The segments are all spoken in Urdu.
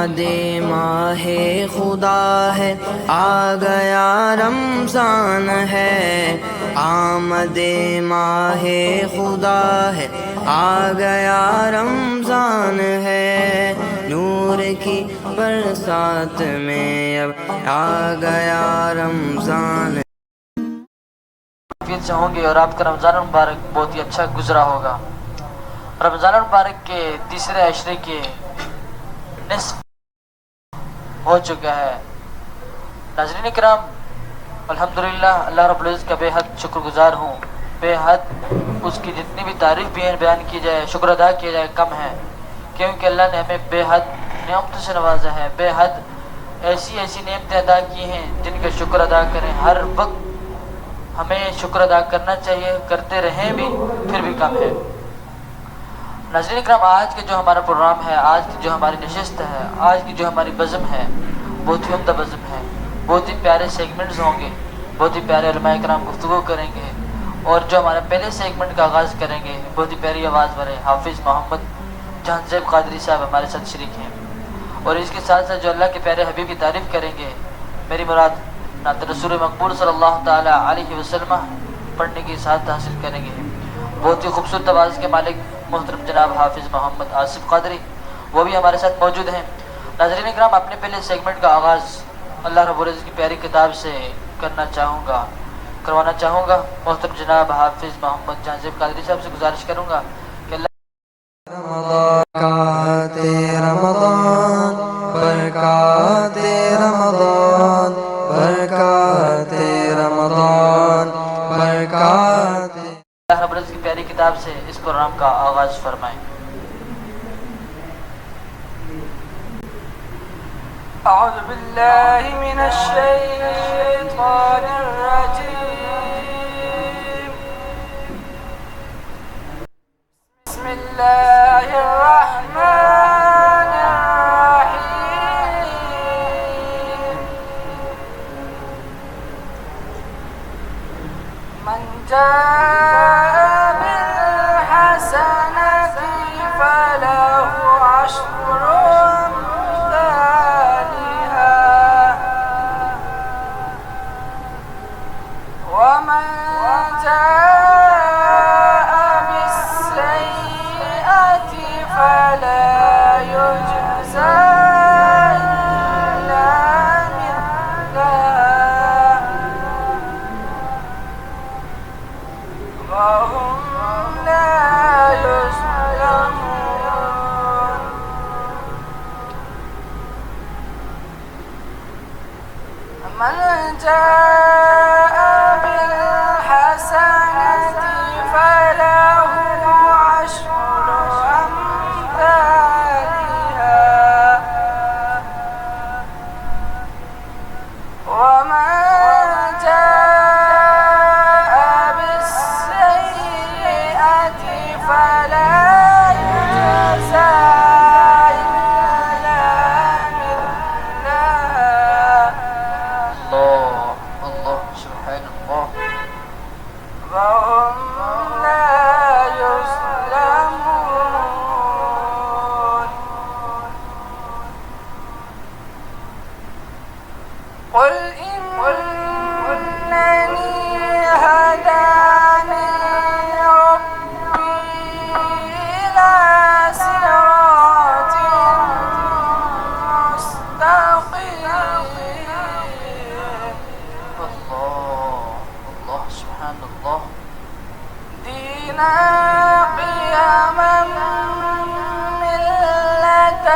آمد ماہ خدا ہے، آ گیا رمضان ہے، آمد ماہ خدا ہے، آ گیا رمضان ہے، نور کی برسات میں اب آ گیا رمضان۔ سے ہوں گے اور آپ کا رمضان المبارک بہت ہی اچھا گزرا ہوگا۔ رمضان المبارک کے تیسرے عشرے کے نصف ہو چکا ہے۔ ناظرین کرام، الحمدللہ اللہ رب العزت کا بے حد شکر گزار ہوں، بے حد اس کی جتنی بھی تعریف بیان کی جائے، شکر ادا کیا جائے کم ہے، کیونکہ اللہ نے ہمیں بے حد نعمتوں سے نوازا ہے، بے حد ایسی نعمتیں ادا کی ہیں جن کا شکر ادا کریں۔ ہر وقت ہمیں شکر ادا کرنا چاہیے، کرتے رہیں بھی، پھر بھی کم ہے۔ ناظرین کرام، آج کا جو ہمارا پروگرام ہے، آج کی جو ہماری نشست ہے، آج کی جو ہماری بزم ہے، بہت ہی عمدہ بزم ہے، بہت ہی پیارے سیگمنٹس ہوں گے، بہت ہی پیارے علماء کرام گفتگو کریں گے، اور جو ہمارے پہلے سیگمنٹ کا آغاز کریں گے، بہت ہی پیاری آواز والے حافظ محمد جہاں زیب قادری صاحب ہمارے ساتھ شریک ہیں، اور اس کے ساتھ ساتھ جو اللہ کے پیارے حبیب کی تعریف کریں گے، میری مراد نعت رسول مقبول صلی اللہ تعالی علیہ وسلم پڑھنے کی سعادت حاصل کریں گے۔ بہت ہی خوبصورت آواز کے مالک محترم جناب حافظ محمد آصف قادری، وہ بھی ہمارے ساتھ موجود ہیں۔ ناظرین اکرام، اپنے پہلے سیگمنٹ کا آغاز اللہ رب العزت کی پیاری کتاب سے کروانا چاہوں گا۔ محترم جناب حافظ محمد جہاں زیب قادری صاحب سے گزارش کروں گا کہ برکات رمضان، برکات رمضان، برکات رمضان، برکات اللہ رب العزت کی پیاری کتاب سے اس پروگرام کا آغاز فرمائیں۔ اعوذ باللہ من الشیطان الرجیم، بسم اللہ الرحمن الرحیم، من جاء بالحسنة فله عشر أمثالها، ومن جاء بالسيئة فلا يجزى إلا مثلها وهم لا يظلمون۔ من جاء بالحسنة فله عشر أمثالها، ومن جاء بالسيئة فلا يجزى إلا مثلها اللہ سبحان اللہ۔ وهم لا يظلمون۔ قل إنني هداني ربي إلى صراط مستقيم، اللہ سبحان اللہ۔ دينا قيما ملة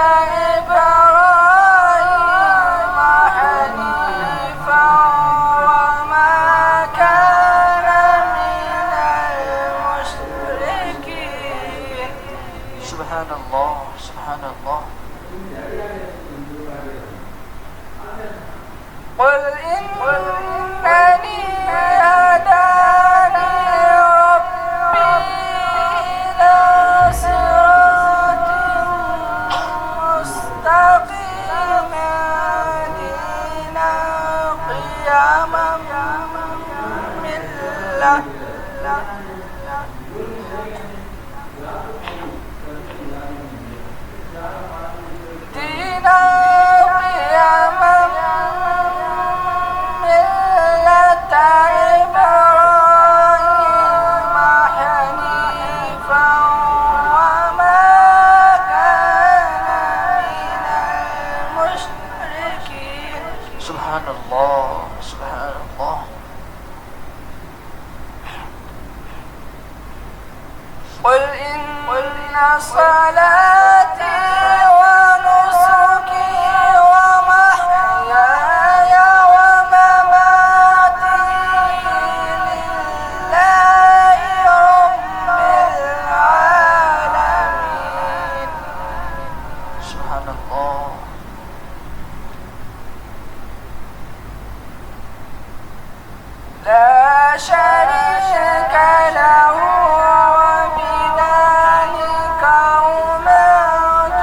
إبراهيم حنيفا وما كان من المشركين۔ سبحان اللہ سبحان اللہ۔ قل إنني هداني ربي إلى صراط مستقيم دينا قيما ملة دينا سبحان اللہ سبحان اللہ. قل إن صلاتي ونسكي ومحياي ومماتي لله رب العالمين. سبحان اللہ. لا شريك له وبذلك أمرت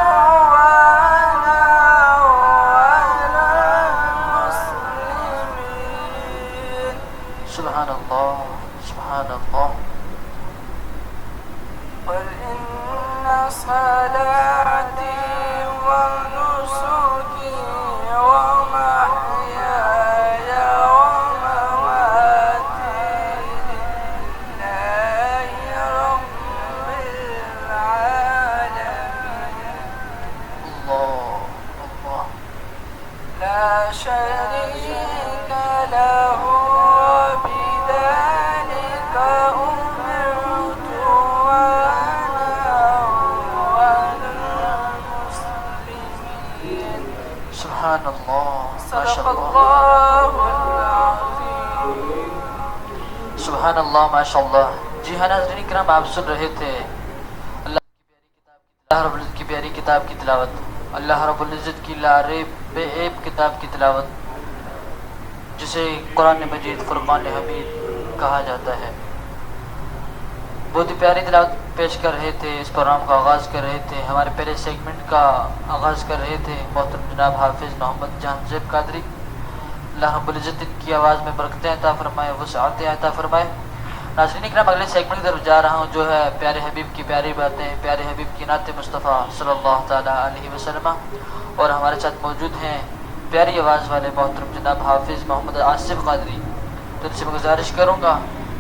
وأنا أول المسلمين. سبحان اللہ سبحان اللہ. قل إن صلاتي ونسكي ومحياي ومماتي لله رب العالمين. اللہ اللہ. لا شريك له وبذلك أمرت وأنا أول المسلمين. سبحان اللہ ماشاء صدق اللہ. الله العظيم. سبحان اللہ ماشاء اللہ. جی ہاں ناظرین کرام، آپ سن رہے تھے اللہ رب العزت کی پیاری کتاب کی تلاوت، اللہ رب العزت کی لاریب بے عیب کتاب کی تلاوت، جسے قرآن مجید فرقان حمید کہا جاتا ہے. بہت ہی پیاری تلاوت پیش کر رہے تھے. اس پروگرام کا آغاز کر رہے تھے، ہمارے پہلے سیگمنٹ کا آغاز کر رہے تھے محترم جناب حافظ محمد جہاں زیب قادری. اللہ رب العزت ان کی آواز میں برکتیں عطا فرمائے، وسعتیں عطا فرمائے. ناظرین اکرام، اگلے سیگمنٹ کی طرف جا رہا ہوں جو ہے پیارے حبیب کی پیاری باتیں، پیارے حبیب کی نعت مصطفیٰ صلی اللہ تعالیٰ علیہ وسلم. اور ہمارے ساتھ موجود ہیں پیاری آواز والے محترم جناب حافظ محمد آصف قادری. تو ان سے میں گزارش کروں گا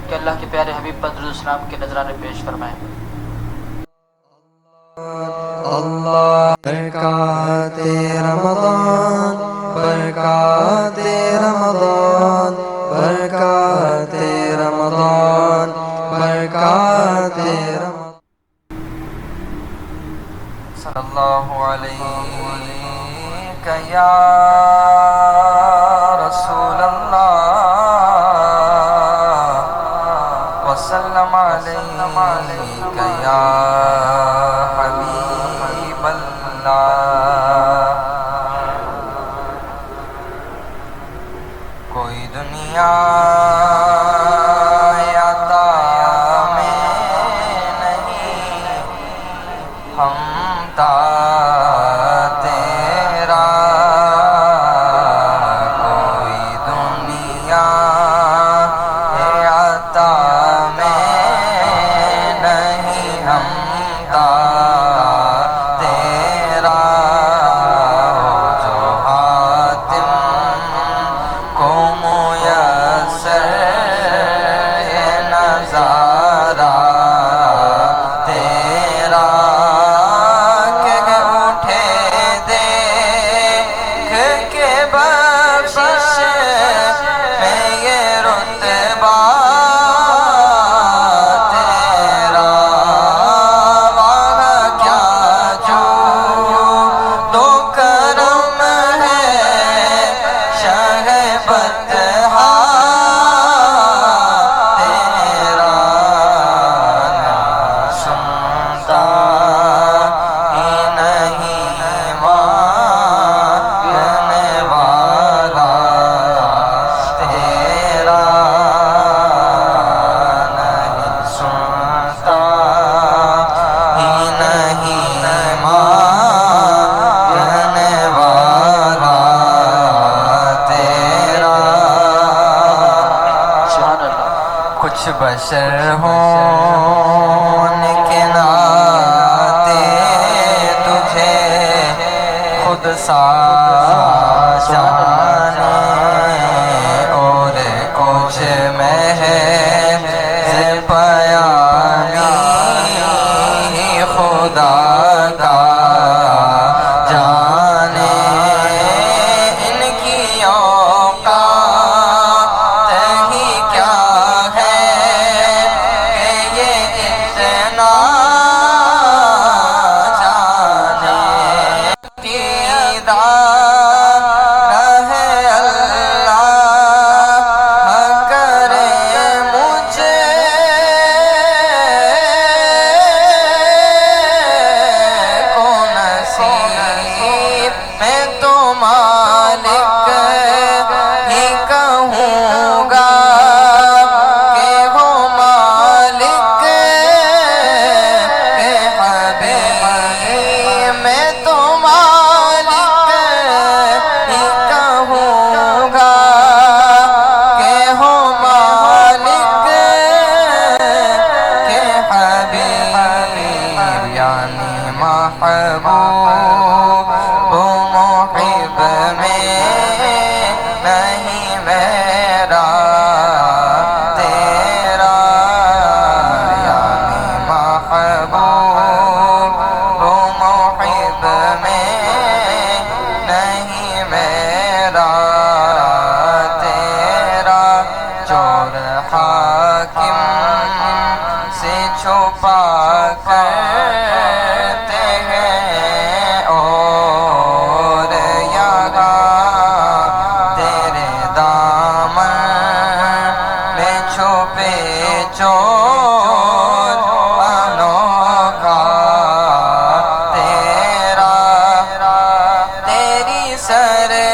کہ اللہ کے پیارے حبیب پر درود السلام کے نذرانے پیش فرمائیں. اللہ برکات رمضان، برکات رمضان، برکات رمضان، برکات رمضان. صلی اللہ علیہ یا رسول اللہ وسلم علیک یا حبیب اللہ. کوئی دنیا عطا میں نہیں، ہم تا تیرا. کوئی دنیا عطا میں نہیں، ہم تا تیرا. جو حاتم کو میسر ہے نظارہ تیرا. کہ اٹھے دیکھ کے بخشش میں یہ رتبہ تیرا. وہاں کیا جو دو کرم ہے شہ بطحا تیرا. سنتا ہی نہیں ماننے والا تیرا. نہیں سنتا ہی نہیں ماننے والا تیرا. سبحان اللہ. کچھ بشر ہوں کے ناتے تجھے خود سا جانے، اور کچھ محض پیامی خدا کا جانے. ان کی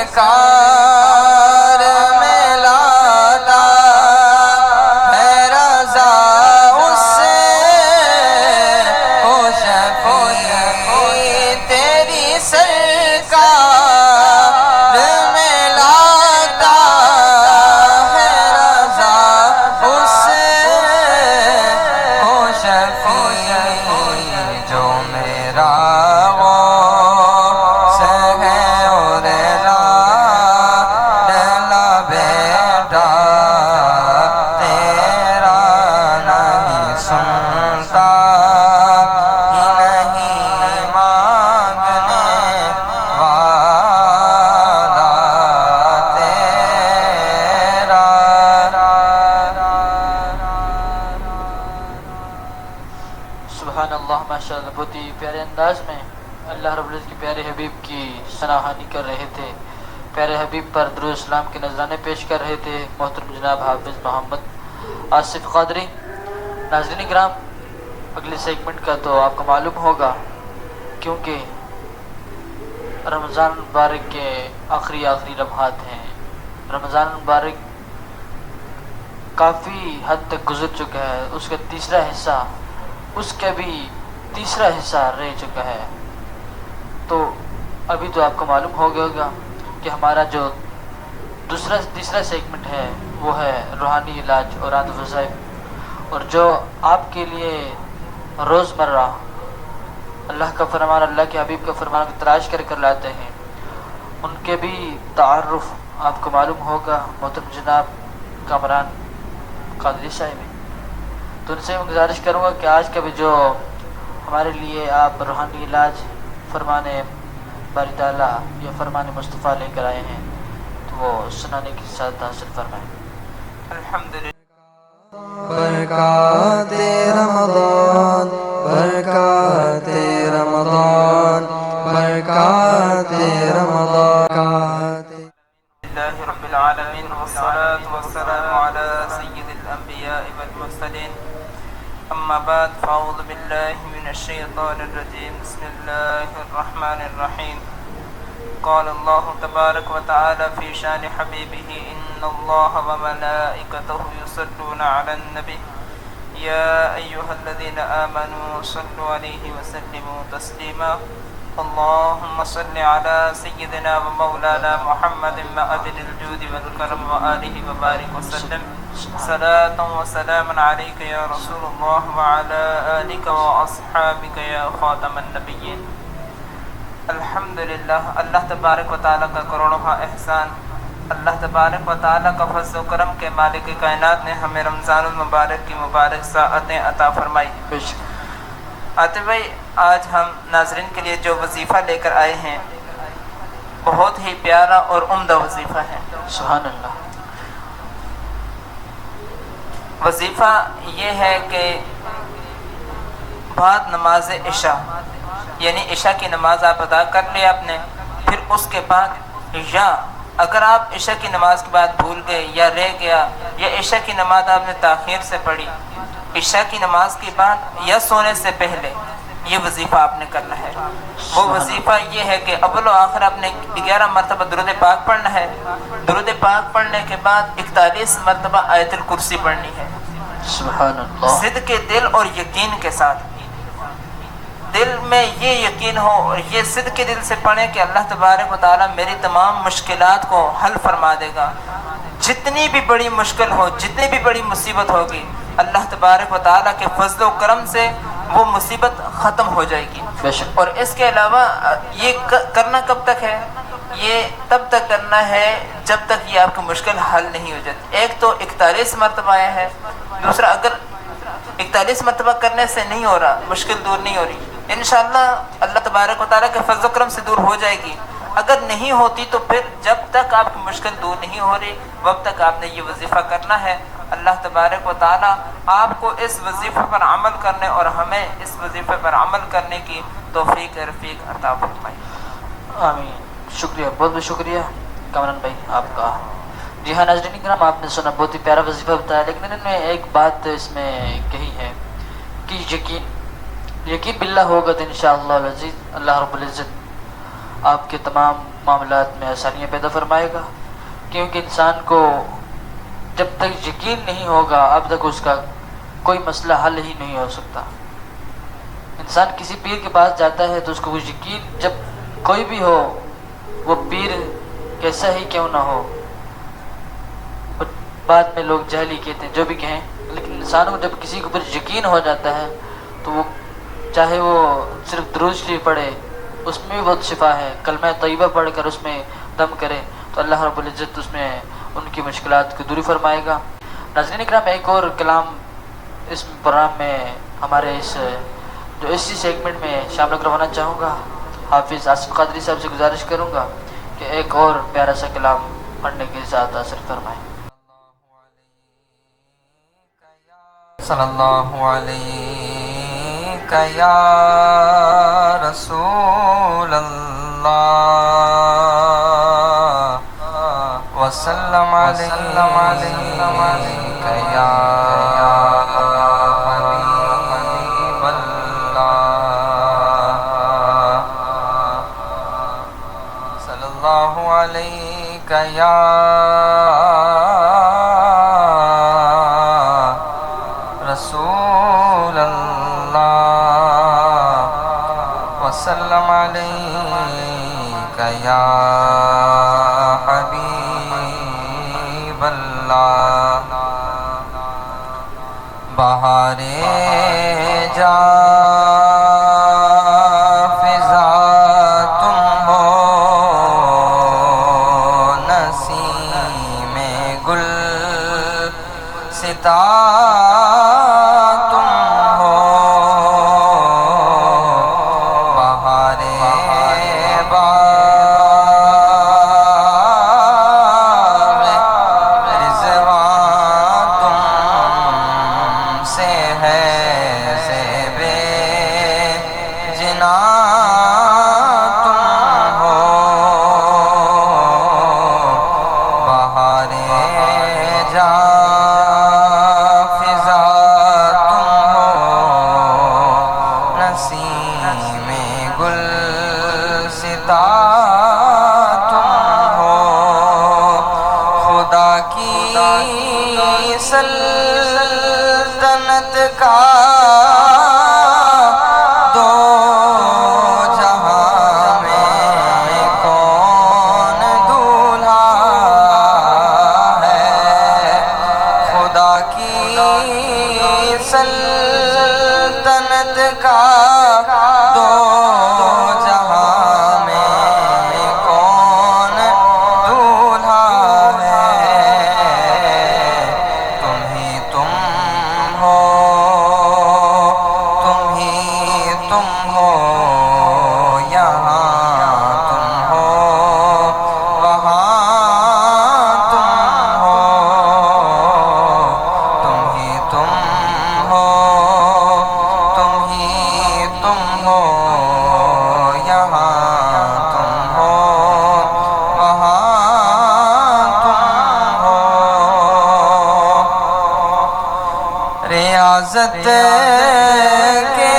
سرکار میں لاتا ہے رضا اس سے ہو شفیع تیری سرکار میں لاتا ہے رضا اس سے ہو شفیع جو میرا سبحان اللہ، ماشاء اللہ، بہت ہی پیارے انداز میں اللہ رب العزت کے پیارے حبیب کی ثناہانی کر رہے تھے، پیارے حبیب پر درود اسلام کے نذرانے پیش کر رہے تھے محترم جناب حافظ محمد آصف قادری۔ ناظرین کرام، اگلے سیگمنٹ کا تو آپ کو معلوم ہوگا، کیونکہ رمضان مبارک کے آخری لمحات ہیں۔ رمضان مبارک کافی حد تک گزر چکا ہے، اس کا تیسرا حصہ رہ چکا ہے۔ تو ابھی تو آپ کو معلوم ہو گیا ہوگا کہ ہمارا جو تیسرا سیگمنٹ ہے وہ ہے روحانی علاج اور عادت وظائف، اور جو آپ کے لیے روزمرہ اللہ کا فرمان، اللہ کے حبیب کا فرمان کو تلاش کر لاتے ہیں، ان کے بھی تعارف آپ کو معلوم ہوگا محترم جناب کامران قادری صاحب۔ تو ان سے میں گزارش کروں گا کہ آج کا بھی جو ہمارے لیے آپ روحانی علاج فرمان باری تعالیٰ یا فرمان مصطفیٰ لے کر آئے ہیں، تو وہ سنانے کی سعادت حاصل فرمائیں۔ الحمدللہ۔ برکات رمضان، برکات رمضان، برکات رمضان۔ لله رب العالمين والصلاة والسلام على سيد الأنبياء والمرسلين، أما بعد، فأعوذ بالله من الشيطان الرجيم، بسم الله الرحمن الرحيم۔ قال الله تبارك وتعالى في شان حبيبه، إن الله وملائكته يصلون على النبي يا أيها الذين آمنوا صلوا عليه وسلموا تسليما، اللهم صل على سيدنا ومولانا محمد معدن الجود والكرم وآله وبارك وسلم، صلاة وسلاما عليك يا رسول الله وعلى آلك وأصحابك يا خاتم النبيين۔ الحمدللہ، اللہ تبارک و تعالیٰ کا کروڑواں احسان، اللہ تبارک و تعالیٰ کا فضل و کرم کے مالک کائنات نے ہمیں رمضان المبارک کی مبارک ساعتیں عطا فرمائی۔ عاطف بھائی، آج ہم ناظرین کے لیے جو وظیفہ لے کر آئے ہیں بہت ہی پیارا اور عمدہ وظیفہ ہے۔ سبحان اللہ۔ وظیفہ یہ ہے کہ بعد نماز عشاء، یعنی عشاء کی نماز آپ ادا کر لیں آپ نے، پھر اس کے بعد، یا اگر آپ عشاء کی نماز کے بعد بھول گئے یا رہ گیا، یا عشاء کی نماز آپ نے تاخیر سے پڑھی، عشاء کی نماز کے بعد یا سونے سے پہلے یہ وظیفہ آپ نے کرنا ہے۔ وہ وظیفہ یہ ہے کہ اول و آخر آپ نے 11 مرتبہ درود پاک پڑھنا ہے، درود پاک پڑھنے کے بعد 41 مرتبہ آیت الکرسی پڑھنی ہے، سبحان اللہ۔ صدق کے دل اور یقین کے ساتھ، دل میں یہ یقین ہو اور یہ صدق کے دل سے پڑھیں کہ اللہ تبارک و تعالیٰ میری تمام مشکلات کو حل فرما دے گا، جتنی بھی بڑی مشکل ہو، جتنی بھی بڑی مصیبت ہوگی، اللہ تبارک و تعالیٰ کے فضل و کرم سے وہ مصیبت ختم ہو جائے گی۔ اور اس کے علاوہ یہ کرنا کب تک ہے؟ یہ تب تک کرنا ہے جب تک یہ آپ کی مشکل حل نہیں ہو جاتی۔ ایک تو 41 مرتبہ آیا ہے، دوسرا اگر 41 مرتبہ کرنے سے نہیں ہو رہا، مشکل دور نہیں ہو رہی، انشاءاللہ اللہ تبارک و تعالیٰ کے فضل و کرم سے دور ہو جائے گی۔ اگر نہیں ہوتی تو پھر جب تک آپ کی مشکل دور نہیں ہو رہی وب تک آپ نے یہ وظیفہ کرنا ہے۔ اللہ تبارک و تعالیٰ آپ کو اس وظیفے پر عمل کرنے اور ہمیں اس وظیفے پر عمل کرنے کی توفیق رفیق عطا فرمائے۔ آمین۔ شکریہ، بہت بہت شکریہ کامران بھائی آپ کا۔ جی ہاں ناظرین کرام، آپ نے سنا، بہت ہی پیارا وظیفہ بتایا، لیکن انہوں نے ایک بات اس میں کہی ہے کہ یقین باللہ ہوگا تو انشاءاللہ العزیز اللہ رب العزت آپ کے تمام معاملات میں آسانیاں پیدا فرمائے گا، کیونکہ انسان کو جب تک یقین نہیں ہوگا اب تک اس کا کوئی مسئلہ حل ہی نہیں ہو سکتا۔ انسان کسی پیر کے پاس جاتا ہے تو اس کو وہ یقین، جب کوئی بھی ہو وہ پیر کیسا ہی کیوں نہ ہو، بعد میں لوگ جہلی کہتے ہیں جو بھی کہیں، لیکن انسان کو جب کسی کے اوپر یقین ہو جاتا ہے تو وہ چاہے وہ صرف درود شریف پڑھے اس میں بھی بہت شفا ہے، کلمہ طیبہ پڑھ کر اس میں دم کرے تو اللہ رب العزت اس میں ان کی مشکلات کو دوری فرمائے گا۔ ناظرین اکرام، ایک اور کلام اس پروگرام میں ہمارے اس جو اسی سیگمنٹ میں شامل کروانا چاہوں گا، حافظ آصف قادری صاحب سے گزارش کروں گا کہ ایک اور پیارا سا کلام پڑھنے کے ساتھ اثر فرمائیں۔ صلی اللہ علیہ یا رسول اللہ وسلم علیہ یا حبیب اللہ صلی اللہ علیہ یا رسول اللہ وسلم علیک یا حبیب اللہ۔ بہار جا فضا تم ہو، نسیم گل ستا سلطنت کا دو جہاں میں کون دولہا ہے، خدا کی سلطنت کا دو جہاں میں کون دولہا ہے، ریاضت کے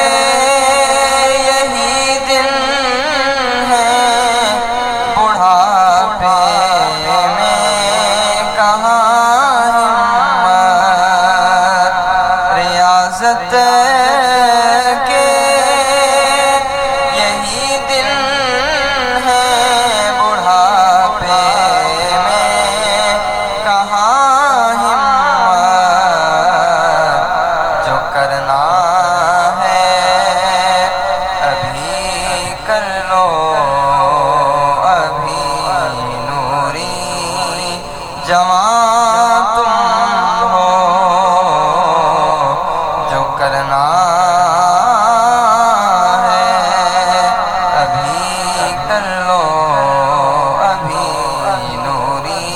یہی دن ہیں، بڑھاپے میں کہاں ہمت، ریاضت کے یہی دن ہیں، بڑھاپے میں کہاں کرنا ہے ابھی کر لو، ابھی نوری جوان تم ہو، جو کرنا ہے ابھی کر لو، ابھی نوری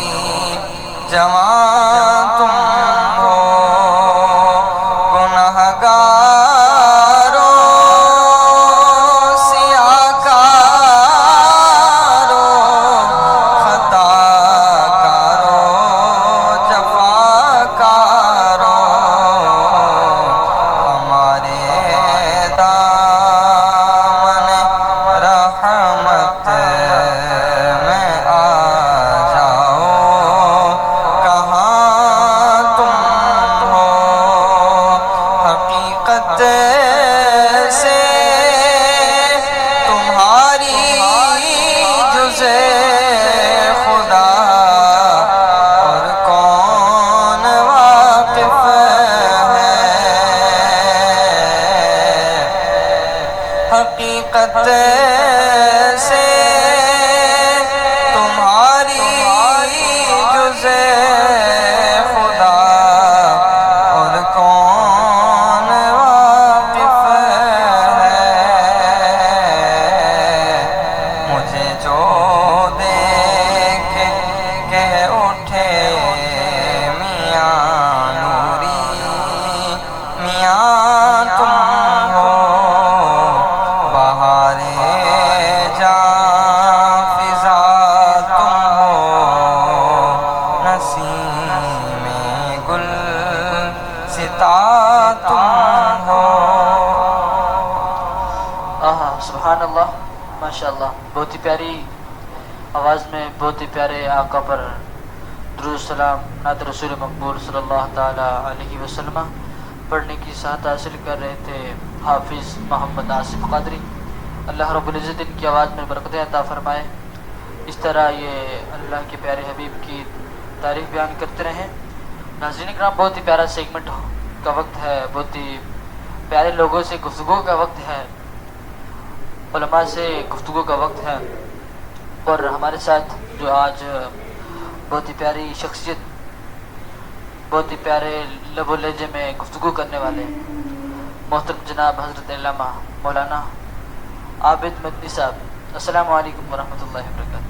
جوان تم ہو، رحمت اٹھے میاں نوری میاں تم ہو بہار جاں فضا تم ہو نسیم گل ستا تم ہو. سبحان اللہ، ماشاء اللہ. بہت ہی پیاری آواز میں بہت ہی پیارے آقا پر درود سلام نعت رسول مقبول صلی اللہ تعالی علیہ وسلم پڑھنے کی سعادت حاصل کر رہے تھے حافظ محمد آصف قادری. اللہ رب العزت ان کی آواز میں برکتیں عطا فرمائے. اس طرح یہ اللہ کے پیارے حبیب کی تعریف بیان کرتے رہیں. ناظرین کرام، بہت ہی پیارا سیگمنٹ کا وقت ہے، بہت ہی پیارے لوگوں سے گفتگو کا وقت ہے، علماء سے گفتگو کا وقت ہے. اور ہمارے ساتھ جو آج بہت ہی پیاری شخصیت، بہت ہی پیارے لب و لہجے میں گفتگو کرنے والے محترم جناب حضرت علامہ مولانا عابد مدنی صاحب. السلام علیکم ورحمۃ اللہ وبرکاتہ.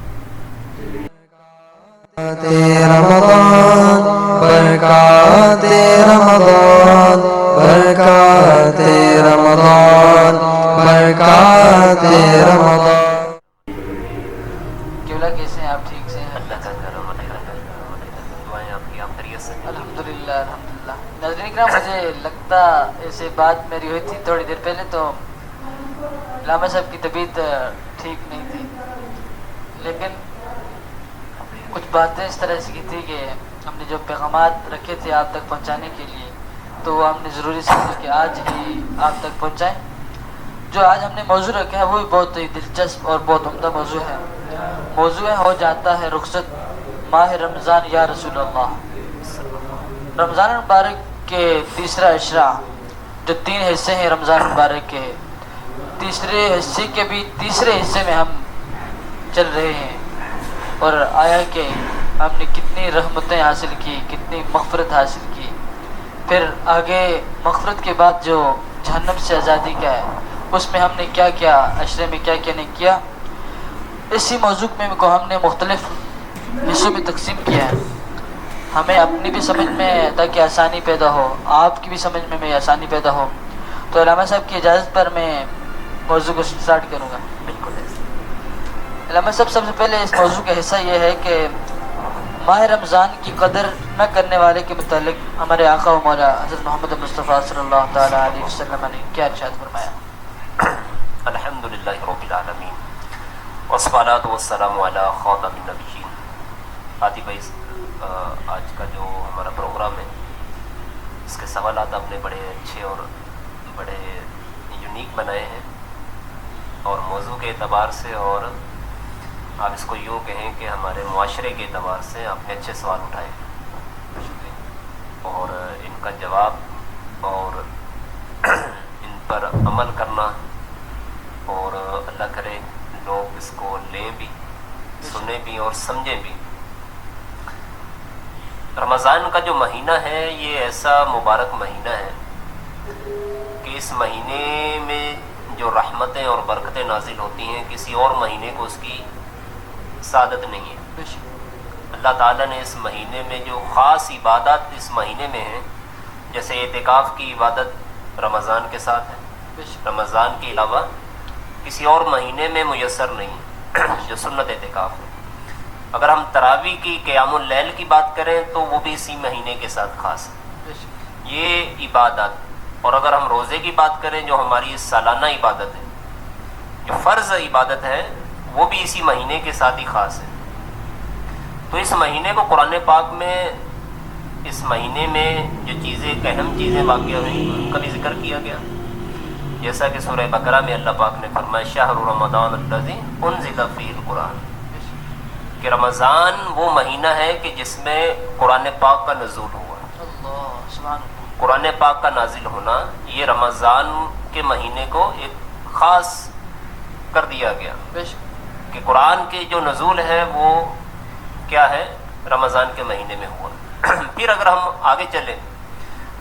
رمضان برکات رمضان برکات رمضان برکات رمضان. کیولا کیسے ہیں آپ؟ ٹھیک سے ہیں؟ اللہ کا کرم دعائیں آپ کی، آپ خیریت سے؟ الحمدللہ الحمدللہ. ناظرین کرام، مجھے لگتا ایسے بات میری ہوئی تھی تھوڑی دیر پہلے، تو علامہ صاحب کی طبیعت ٹھیک نہیں تھی، لیکن کچھ باتیں اس طرح سے کی تھی کہ ہم نے جو پیغامات رکھے تھے آپ تک پہنچانے کے لیے، تو وہ ہم نے ضروری سمجھا کہ آج ہی آپ تک پہنچائیں. جو آج ہم نے موضوع رکھا ہے وہ بھی بہت ہی دلچسپ اور بہت عمدہ موضوع ہے. موضوع ہو جاتا ہے رخصت ماہ رمضان یا رسول اللہ. رمضان مبارک کے تیسرا عشرہ، جو 3 حصے ہیں رمضان مبارک کے، تیسرے حصے کے بھی تیسرے حصے میں ہم چل رہے ہیں. اور آیا کہ ہم نے کتنی رحمتیں حاصل کی، کتنی مغفرت حاصل کی. پھر آگے مغفرت کے بعد جو جہنم سے آزادی کا ہے، اس میں ہم نے کیا کیا، عشرے میں کیا کیا نہیں کیا. اسی موضوع میں کو ہم نے مختلف حصوں میں تقسیم کیا ہے، ہمیں اپنی بھی سمجھ میں تاکہ آسانی پیدا ہو، آپ کی بھی سمجھ میں آسانی پیدا ہو. تو علامہ صاحب کی اجازت پر میں موضوع کو سٹارٹ کروں گا. بالکل ایسے. علامہ صاحب، سب سے پہلے اس موضوع کا حصہ یہ ہے کہ ماہ رمضان کی قدر نہ کرنے والے کے متعلق ہمارے آقا و مولا حضرت محمد مصطفیٰ صلی اللہ تعالیٰ علیہ وسلم نے کیا ارشاد فرمایا؟ الحمدللہ رب العالمین والصلاۃ والسلام علی خاتم النبیین. عاطف بھائی، آج کا جو ہمارا پروگرام ہے، اس کے سوالات آپ نے بڑے اچھے اور بڑے یونیک بنائے ہیں، اور موضوع کے اعتبار سے، اور آپ اس کو یوں کہیں کہ ہمارے معاشرے کے اعتبار سے آپ نے اچھے سوال اٹھائے، اور ان کا جواب اور ان پر عمل کرنا، اور اللہ کرے لوگ اس کو لیں بھی، سنیں بھی اور سمجھیں بھی. رمضان کا جو مہینہ ہے یہ ایسا مبارک مہینہ ہے کہ اس مہینے میں جو رحمتیں اور برکتیں نازل ہوتی ہیں، کسی اور مہینے کو اس کی سعادت نہیں ہے. اللہ تعالیٰ نے اس مہینے میں جو خاص عبادات اس مہینے میں ہیں، جیسے اعتکاف کی عبادت رمضان کے ساتھ ہے، رمضان کے علاوہ کسی اور مہینے میں میسر نہیں جو سنت اعتکاف ہے. اگر ہم تراویح کی قیام اللیل کی بات کریں تو وہ بھی اسی مہینے کے ساتھ خاص ہے یہ عبادت. اور اگر ہم روزے کی بات کریں جو ہماری سالانہ عبادت ہے، جو فرض عبادت ہے، وہ بھی اسی مہینے کے ساتھ ہی خاص ہے. تو اس مہینے کو قرآن پاک میں، اس مہینے میں جو چیزیں، اہم چیزیں واقع ہوئیں، ان کا بھی ذکر کیا گیا. جیسا کہ سورہ بقرہ میں اللہ پاک نے فرمایا شہر رمضان الذی انزل فیہ القرآن، کہ رمضان وہ مہینہ ہے کہ جس میں قرآن پاک کا نزول ہوا. اللہ سبحان اللہ. قرآن پاک کا نازل ہونا یہ رمضان کے مہینے کو ایک خاص کر دیا گیا کہ قرآن کے جو نزول ہے وہ کیا ہے، رمضان کے مہینے میں ہوا. پھر اگر ہم آگے چلیں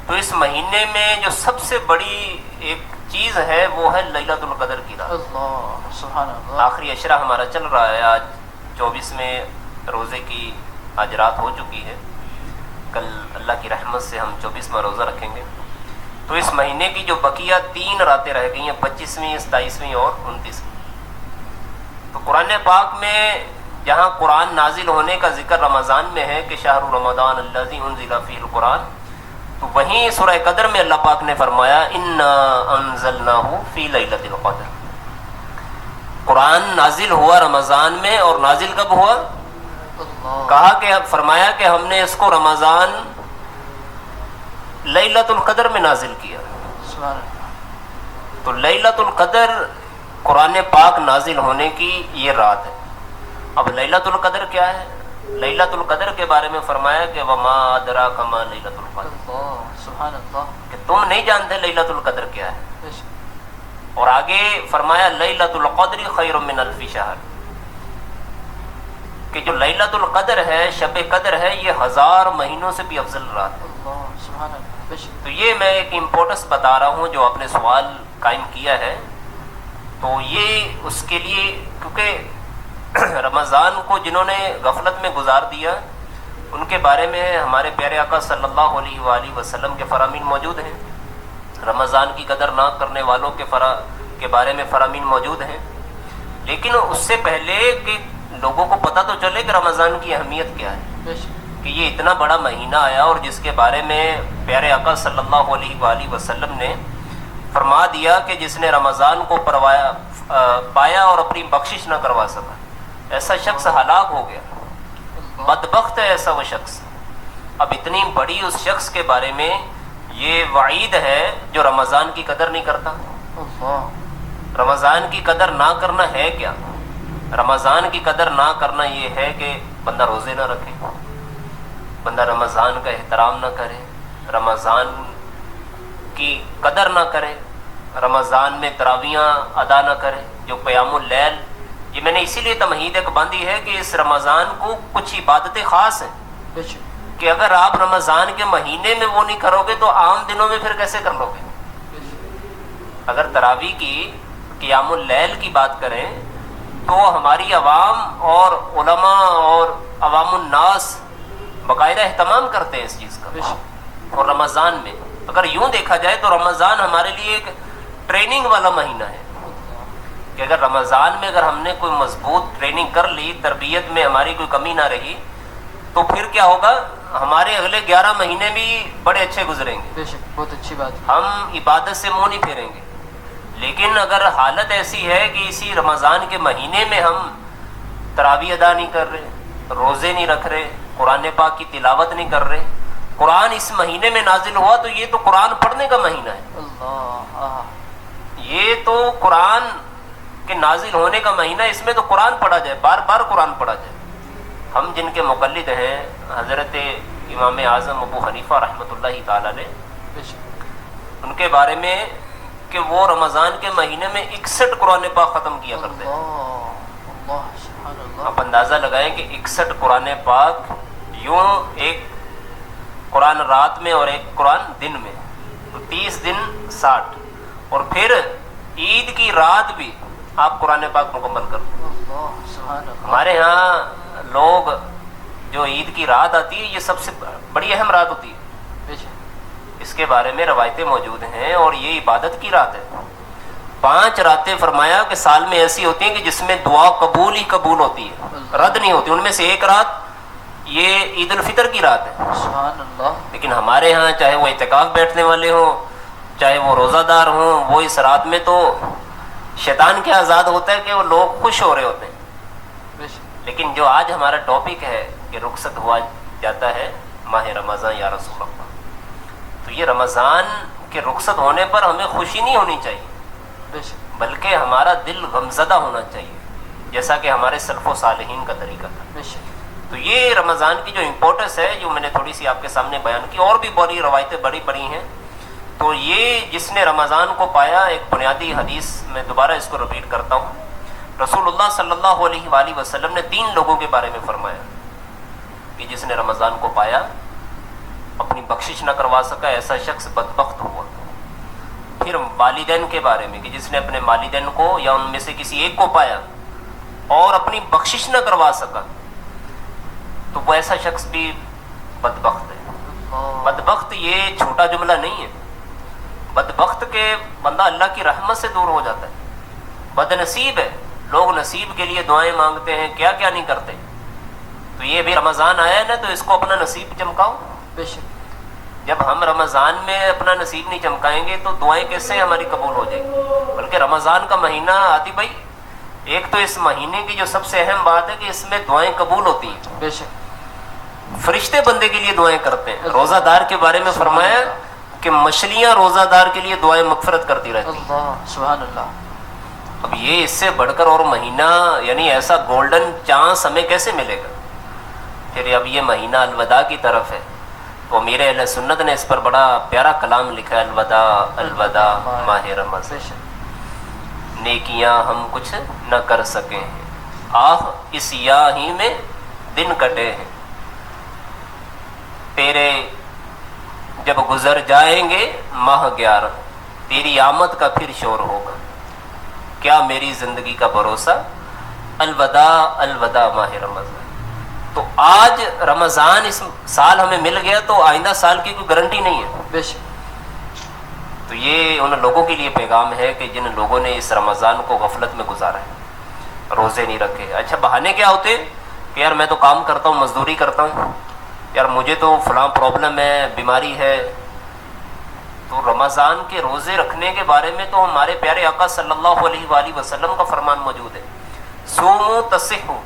تو اس مہینے میں جو سب سے بڑی ایک چیز ہے وہ ہے لیلۃ القدر کی رات. اللہ سبحان اللہ. آخری عشرہ ہمارا چل رہا ہے، آج 24ویں روزے کی آج رات ہو چکی ہے، کل اللہ کی رحمت سے ہم 24واں روزہ رکھیں گے. تو اس مہینے کی جو بقیہ 3 راتیں رہ گئی ہیں، 25ویں، 27ویں اور 29ویں. تو قرآن پاک میں جہاں قرآن نازل ہونے کا ذکر رمضان میں ہے کہ شہر رمضان الذی انزل فیہ القرآن، تو وہیں سورہ قدر میں اللہ پاک نے فرمایا انا انزلناہ فی لیلۃ القدر. قرآن نازل ہوا رمضان میں، اور نازل کب ہوا؟ اللہ کہا کہ فرمایا کہ ہم نے اس کو رمضان لیلۃ القدر میں نازل کیا. سبحان اللہ. تو لیلۃ القدر قرآن پاک نازل ہونے کی یہ رات ہے. اب لیلۃ القدر کیا ہے؟ لیلۃ القدر کے بارے میں فرمایا کہ وما ادراک ما لیلۃ القدر، اللہ سبحان اللہ. کہ تم نہیں جانتے لیلۃ القدر کیا ہے. بے شک. اور آگے فرمایا لیلۃ القدر خیر من الف شہر، کہ جو لیلۃ القدر ہے، شب قدر ہے، یہ 1000 مہینوں سے بھی افضل رات ہے. اللہ سبحان اللہ. بے شک. تو یہ میں ایک امپورٹنس بتا رہا ہوں جو آپ نے سوال قائم کیا ہے. تو یہ اس کے لیے، کیونکہ رمضان کو جنہوں نے غفلت میں گزار دیا، ان کے بارے میں ہمارے پیارے آقا صلی اللہ علیہ وآلہ وسلم کے فرامین موجود ہیں. رمضان کی قدر نہ کرنے والوں کے بارے میں فرامین موجود ہیں. لیکن اس سے پہلے کہ لوگوں کو پتہ تو چلے کہ رمضان کی اہمیت کیا ہے، بے شک. کہ یہ اتنا بڑا مہینہ آیا اور جس کے بارے میں پیارے آقا صلی اللہ علیہ وآلہ وسلم نے فرما دیا کہ جس نے رمضان کو پایا اور اپنی بخشش نہ کروا سکا، ایسا شخص ہلاک ہو گیا، بدبخت ہے ایسا وہ شخص. اب اتنی بڑی اس شخص کے بارے میں یہ وعید ہے جو رمضان کی قدر نہیں کرتا. اللہ رمضان کی قدر نہ کرنا ہے کیا؟ رمضان کی قدر نہ کرنا یہ ہے کہ بندہ روزے نہ رکھے، بندہ رمضان کا احترام نہ کرے، رمضان کی قدر نہ کرے، رمضان میں تراویحاں ادا نہ کرے، جو قیام اللیل. یہ میں نے اسی لیے تمہید ایک باندھی ہے کہ اس رمضان کو کچھ عبادتیں خاص ہیں بے شک. کہ اگر آپ رمضان کے مہینے میں وہ نہیں کرو گے تو عام دنوں میں پھر کیسے کر لو گے؟ بے شک. اگر تراویح کی، قیام اللیل کی بات کریں تو ہماری عوام اور علماء اور عوام الناس باقاعدہ اہتمام کرتے ہیں اس چیز کا. بے شک. اور رمضان میں اگر یوں دیکھا جائے تو رمضان ہمارے لیے ایک ٹریننگ والا مہینہ ہے کہ اگر رمضان میں اگر ہم نے کوئی مضبوط ٹریننگ کر لی، تربیت میں ہماری کوئی کمی نہ رہی، تو پھر کیا ہوگا؟ ہمارے اگلے 11 مہینے بھی بڑے اچھے گزریں گے. بے شک. بہت اچھی بات ہے. ہم عبادت سے منہ نہیں پھیریں گے. لیکن اگر حالت ایسی ہے کہ اسی رمضان کے مہینے میں ہم تراویح ادا نہیں کر رہے، روزے نہیں رکھ رہے، قرآن پاک کی تلاوت نہیں کر رہے، قرآن اس مہینے میں نازل ہوا تو یہ تو قرآن پڑھنے کا مہینہ ہے، اللہ یہ تو قرآن کے نازل ہونے کا مہینہ، اس میں تو قرآن پڑھا جائے، بار بار قرآن پڑھا جائے. ہم جن کے مقلد ہیں حضرت امام اعظم ابو حنیفہ رحمۃ اللہ تعالی علیہ، بے شک. ان کے بارے میں کہ وہ رمضان کے مہینے میں 61 قرآن پاک ختم کیا کرتے ہیں. اللہ سبحان اللہ. آپ اندازہ لگائیں کہ 61 قرآن پاک، یوں ایک قرآن رات میں اور ایک قرآن دن میں، تو 30 دن 60، اور پھر عید کی رات بھی آپ قرآن پاک مکمل کر دیں. اللہ سبحان اللہ. ہمارے ہاں لوگ جو عید کی رات آتی ہے یہ سب سے بڑی اہم رات ہوتی ہے، بے شک. اس کے بارے میں روایتیں موجود ہیں، اور یہ عبادت کی رات ہے. 5 راتیں فرمایا کہ سال میں ایسی ہوتی ہیں کہ جس میں دعا قبول ہی قبول ہوتی ہے، رد نہیں ہوتی. ان میں سے ایک رات یہ عید الفطر کی رات ہے. سبحان اللہ. لیکن ہمارے ہاں چاہے وہ اعتکاف بیٹھنے والے ہوں، چاہے وہ روزہ دار ہوں، وہ اس رات میں تو شیطان کے آزاد ہوتا ہے کہ وہ لوگ خوش ہو رہے ہوتے ہیں. بے شک. لیکن جو آج ہمارا ٹاپک ہے کہ رخصت ہوا جاتا ہے ماہ رمضان یا رسول اللہ، تو یہ رمضان کے رخصت ہونے پر ہمیں خوشی نہیں ہونی چاہیے، بے شک. بلکہ ہمارا دل غمزدہ ہونا چاہیے، جیسا کہ ہمارے سلف و صالحین کا طریقہ تھا. بے شک. تو یہ رمضان کی جو امپورٹنس ہے، جو میں نے تھوڑی سی آپ کے سامنے بیان کی، اور بھی بڑی روایتیں بڑی ہیں. تو یہ جس نے رمضان کو پایا، ایک بنیادی حدیث میں دوبارہ اس کو رپیٹ کرتا ہوں. رسول اللہ صلی اللہ علیہ وآلہ وسلم نے 3 لوگوں کے بارے میں فرمایا کہ جس نے رمضان کو پایا، اپنی بخشش نہ کروا سکا، ایسا شخص بدبخت ہوا. پھر والدین کے بارے میں کہ جس نے اپنے والدین کو یا ان میں سے کسی ایک کو پایا اور اپنی بخشش نہ کروا سکا، تو وہ ایسا شخص بھی بدبخت ہے. بدبخت یہ چھوٹا جملہ نہیں ہے. بدبخت کے بندہ اللہ کی رحمت سے دور ہو جاتا ہے. بد نصیب ہے. لوگ نصیب کے لیے دعائیں مانگتے ہیں, کیا کیا نہیں کرتے. تو یہ بھی رمضان آیا ہے نا, تو اس کو اپنا نصیب چمکاؤ. بے شک. جب ہم رمضان میں اپنا نصیب نہیں چمکائیں گے تو دعائیں کیسے ہماری قبول ہو جائیں گی. بلکہ رمضان کا مہینہ آتی بھائی, ایک تو اس مہینے کی جو سب سے اہم بات ہے کہ اس میں دعائیں قبول ہوتی ہیں. بے شک. فرشتے بندے کے لیے دعائیں کرتے ہیں. روزہ دار کے بارے میں فرمایا کہ مچھلیاں روزہ دار کے لیے دعائیں مغفرت کرتی رہتی ہیں. اللہ سبحان اللہ. اب یہ اس سے بڑھ کر اور مہینہ, یعنی ایسا گولڈن چانس ہمیں کیسے ملے گا. پھر اب یہ مہینہ الوداع کی طرف ہے, تو امیر اہل سنت نے اس پر بڑا پیارا کلام لکھا ہے, الوداع الوداع ماہ رمضان. بے شک. نیکیاں ہم کچھ نہ کر سکے ہیں, آہ اس یاہی میں دن کٹے ہیں. تیرے جب گزر جائیں گے ماہ 11, تیری آمد کا پھر شور ہوگا. کیا میری زندگی کا بھروسہ, الوداع الوداع ماہ رمضان. تو آج رمضان اس سال ہمیں مل گیا تو آئندہ سال کی کوئی گارنٹی نہیں ہے. بے شک. تو یہ ان لوگوں کے لیے پیغام ہے کہ جن لوگوں نے اس رمضان کو غفلت میں گزارا ہے, روزے نہیں رکھے. اچھا بہانے کیا ہوتے کہ یار میں تو کام کرتا ہوں, مزدوری کرتا ہوں, یار مجھے تو فلاں پرابلم ہے, بیماری ہے. تو رمضان کے روزے رکھنے کے بارے میں تو ہمارے پیارے آقا صلی اللہ علیہ وآلہ وسلم کا فرمان موجود ہے, صوموا تصحوا.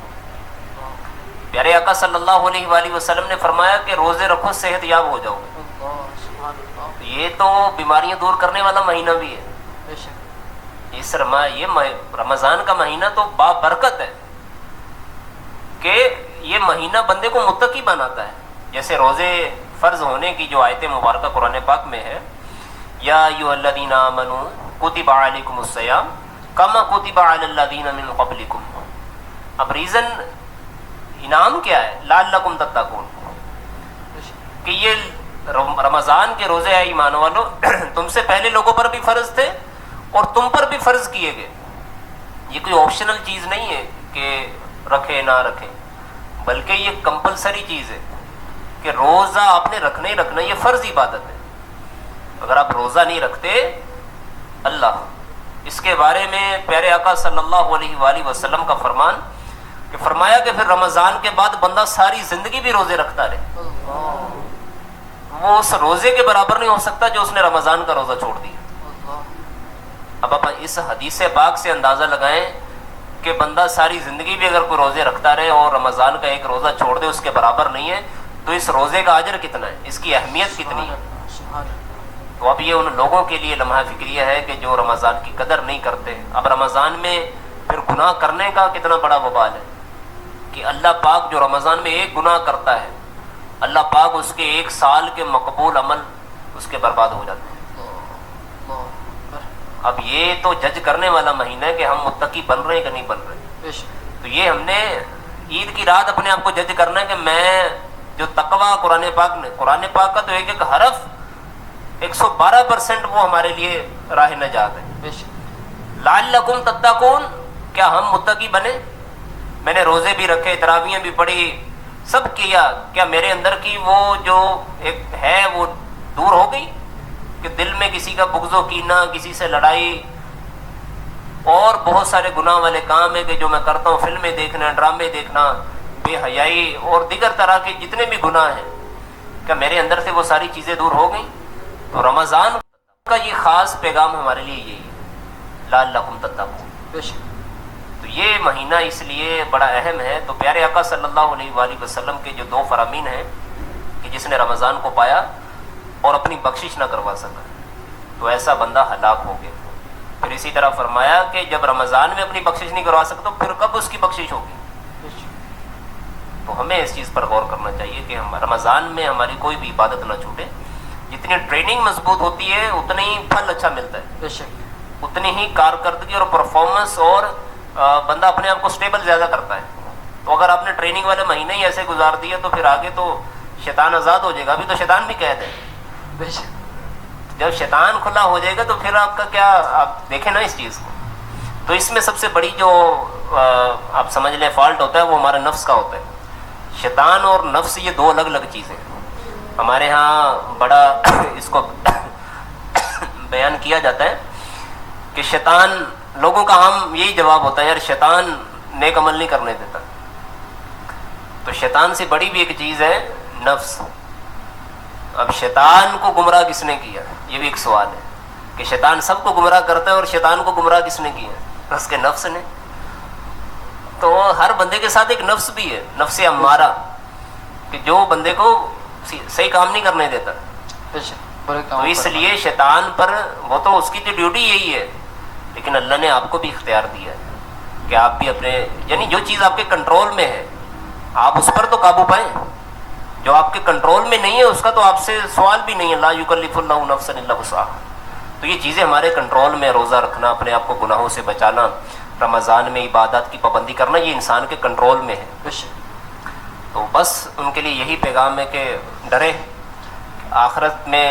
پیارے آقا صلی اللہ علیہ وآلہ وسلم نے فرمایا کہ روزے رکھو صحت یاب ہو جاؤ. اللہ سبحان اللہ. یہ تو بیماریاں دور کرنے والا مہینہ بھی ہے. بے شک. اس رمضان کا مہینہ تو بابرکت ہے کہ یہ مہینہ بندے کو متقی بناتا ہے. جیسے روزے فرض ہونے کی جو آیت مبارکہ قرآن پاک میں ہے, یا ایھا الذین آمنوا کتب علیکم الصیام کما کتب علی الذین من قبلکم. اب ریزن, انعام کیا ہے, لعلکم تتقون, کہ یہ رمضان کے روزے ہیں ایمان والو, تم سے پہلے لوگوں پر بھی فرض تھے اور تم پر بھی فرض کیے گئے. یہ کوئی آپشنل چیز نہیں ہے کہ رکھے نہ رکھیں, بلکہ یہ کمپلسری چیز ہے کہ روزہ آپ نے رکھنا ہی رکھنا, یہ فرض عبادت ہے. اگر آپ روزہ نہیں رکھتے, اللہ اس کے بارے میں پیارے آقا صلی اللہ علیہ وآلہ وسلم کا فرمان کہ فرمایا کہ پھر رمضان کے بعد بندہ ساری زندگی بھی روزے رکھتا رہے, وہ اس روزے کے برابر نہیں ہو سکتا جو اس نے رمضان کا روزہ چھوڑ دیا. اب آپ اس حدیث پاک سے اندازہ لگائیں کہ بندہ ساری زندگی بھی اگر کوئی روزے رکھتا رہے اور رمضان کا ایک روزہ چھوڑ دے, اس کے برابر نہیں ہے, تو اس روزے کا اجر کتنا ہے, اس کی اہمیت کتنی ہے. تو اب یہ ان لوگوں کے لیے لمحہ فکریہ ہے کہ جو رمضان کی قدر نہیں کرتے. اب رمضان میں پھر گناہ کرنے کا کتنا بڑا وبال ہے کہ اللہ پاک جو رمضان میں ایک گناہ کرتا ہے, اللہ پاک اس کے 1 سال کے مقبول عمل اس کے برباد ہو جاتے ہیں. اب یہ تو جج کرنے والا مہینہ ہے کہ ہم متقی بن رہے ہیں کہ نہیں بن رہے. تو یہ ہم نے عید کی رات اپنے آپ کو جج کرنا ہے کہ میں جو تقویٰ قرآن پاک کا تو ایک ایک حرف 112% وہ ہمارے لیے راہ نجات ہے. لعلکم تتقون, کیا ہم متقی بنے. میں نے روزے بھی رکھے, تراویحیں بھی پڑھی, سب کیا, کیا میرے اندر کی وہ جو ایک ہے وہ دور ہو گئی کہ دل میں کسی کا بغض و کینہ, کسی سے لڑائی اور بہت سارے گناہ والے کام ہیں کہ جو میں کرتا ہوں, فلمیں دیکھنا, ڈرامے دیکھنا, بے حیائی اور دیگر طرح کے جتنے بھی گناہ ہیں, کیا میرے اندر سے وہ ساری چیزیں دور ہو گئیں. تو رمضان کا یہ خاص پیغام ہمارے لیے یہی ہے, لعلکم تتقون. تو یہ مہینہ اس لیے بڑا اہم ہے. تو پیارے آقا صلی اللہ علیہ وآلہ وسلم کے جو 2 فرامین ہیں کہ جس نے رمضان کو پایا اور اپنی بخشش نہ کروا سکا تو ایسا بندہ ہلاک ہو گیا. پھر اسی طرح فرمایا کہ جب رمضان میں اپنی بخشش نہیں کروا سکتا تو پھر کب اس کی بخشش ہوگی. تو ہمیں اس چیز پر غور کرنا چاہیے کہ ہم رمضان میں ہماری کوئی بھی عبادت نہ چھوٹے. جتنی ٹریننگ مضبوط ہوتی ہے اتنی ہی پھل اچھا ملتا ہے, اتنی ہی کارکردگی اور پرفارمنس اور بندہ اپنے آپ کو سٹیبل زیادہ کرتا ہے. تو اگر آپ نے ٹریننگ والے مہینے ہی ایسے گزار دیا تو پھر آگے تو شیطان آزاد ہو جائے گا. ابھی تو شیطان بھی قید ہے, جب شیطان کھلا ہو جائے گا تو پھر آپ کا کیا, آپ دیکھیں نا اس چیز کو. تو اس میں سب سے بڑی جو آپ سمجھ لیں فالٹ ہوتا ہے وہ ہمارے نفس کا ہوتا ہے. شیطان اور نفس یہ دو الگ الگ چیزیں ہیں. ہمارے ہاں بڑا اس کو بیان کیا جاتا ہے کہ شیطان، لوگوں کا عام یہی جواب ہوتا ہے یار شیطان نیک عمل نہیں کرنے دیتا. تو شیطان سے بڑی بھی ایک چیز ہے نفس. اب شیطان کو گمراہ کس نے کیا، یہ بھی ایک سوال ہے کہ شیطان سب کو گمراہ کرتا ہے اور شیطان کو گمراہ کس نے کیا؟ اس کے نفس نے. تو ہر بندے کے ساتھ ایک نفس بھی ہے، نفس امارہ، کہ جو بندے کو صحیح کام نہیں کرنے دیتا. تو اس لیے شیطان پر وہ تو اس کی تو ڈیوٹی یہی ہے، لیکن اللہ نے آپ کو بھی اختیار دیا ہے کہ آپ بھی اپنے، یعنی جو چیز آپ کے کنٹرول میں ہے آپ اس پر تو قابو پائیں. جو آپ کے کنٹرول میں نہیں ہے اس کا تو آپ سے سوال بھی نہیں ہے. لا یکلف اللہ نفسا الا وسعها. تو یہ چیزیں ہمارے کنٹرول میں، روزہ رکھنا، اپنے آپ کو گناہوں سے بچانا، رمضان میں عبادات کی پابندی کرنا، یہ انسان کے کنٹرول میں ہے. تو بس ان کے لیے یہی پیغام ہے کہ ڈرے، آخرت میں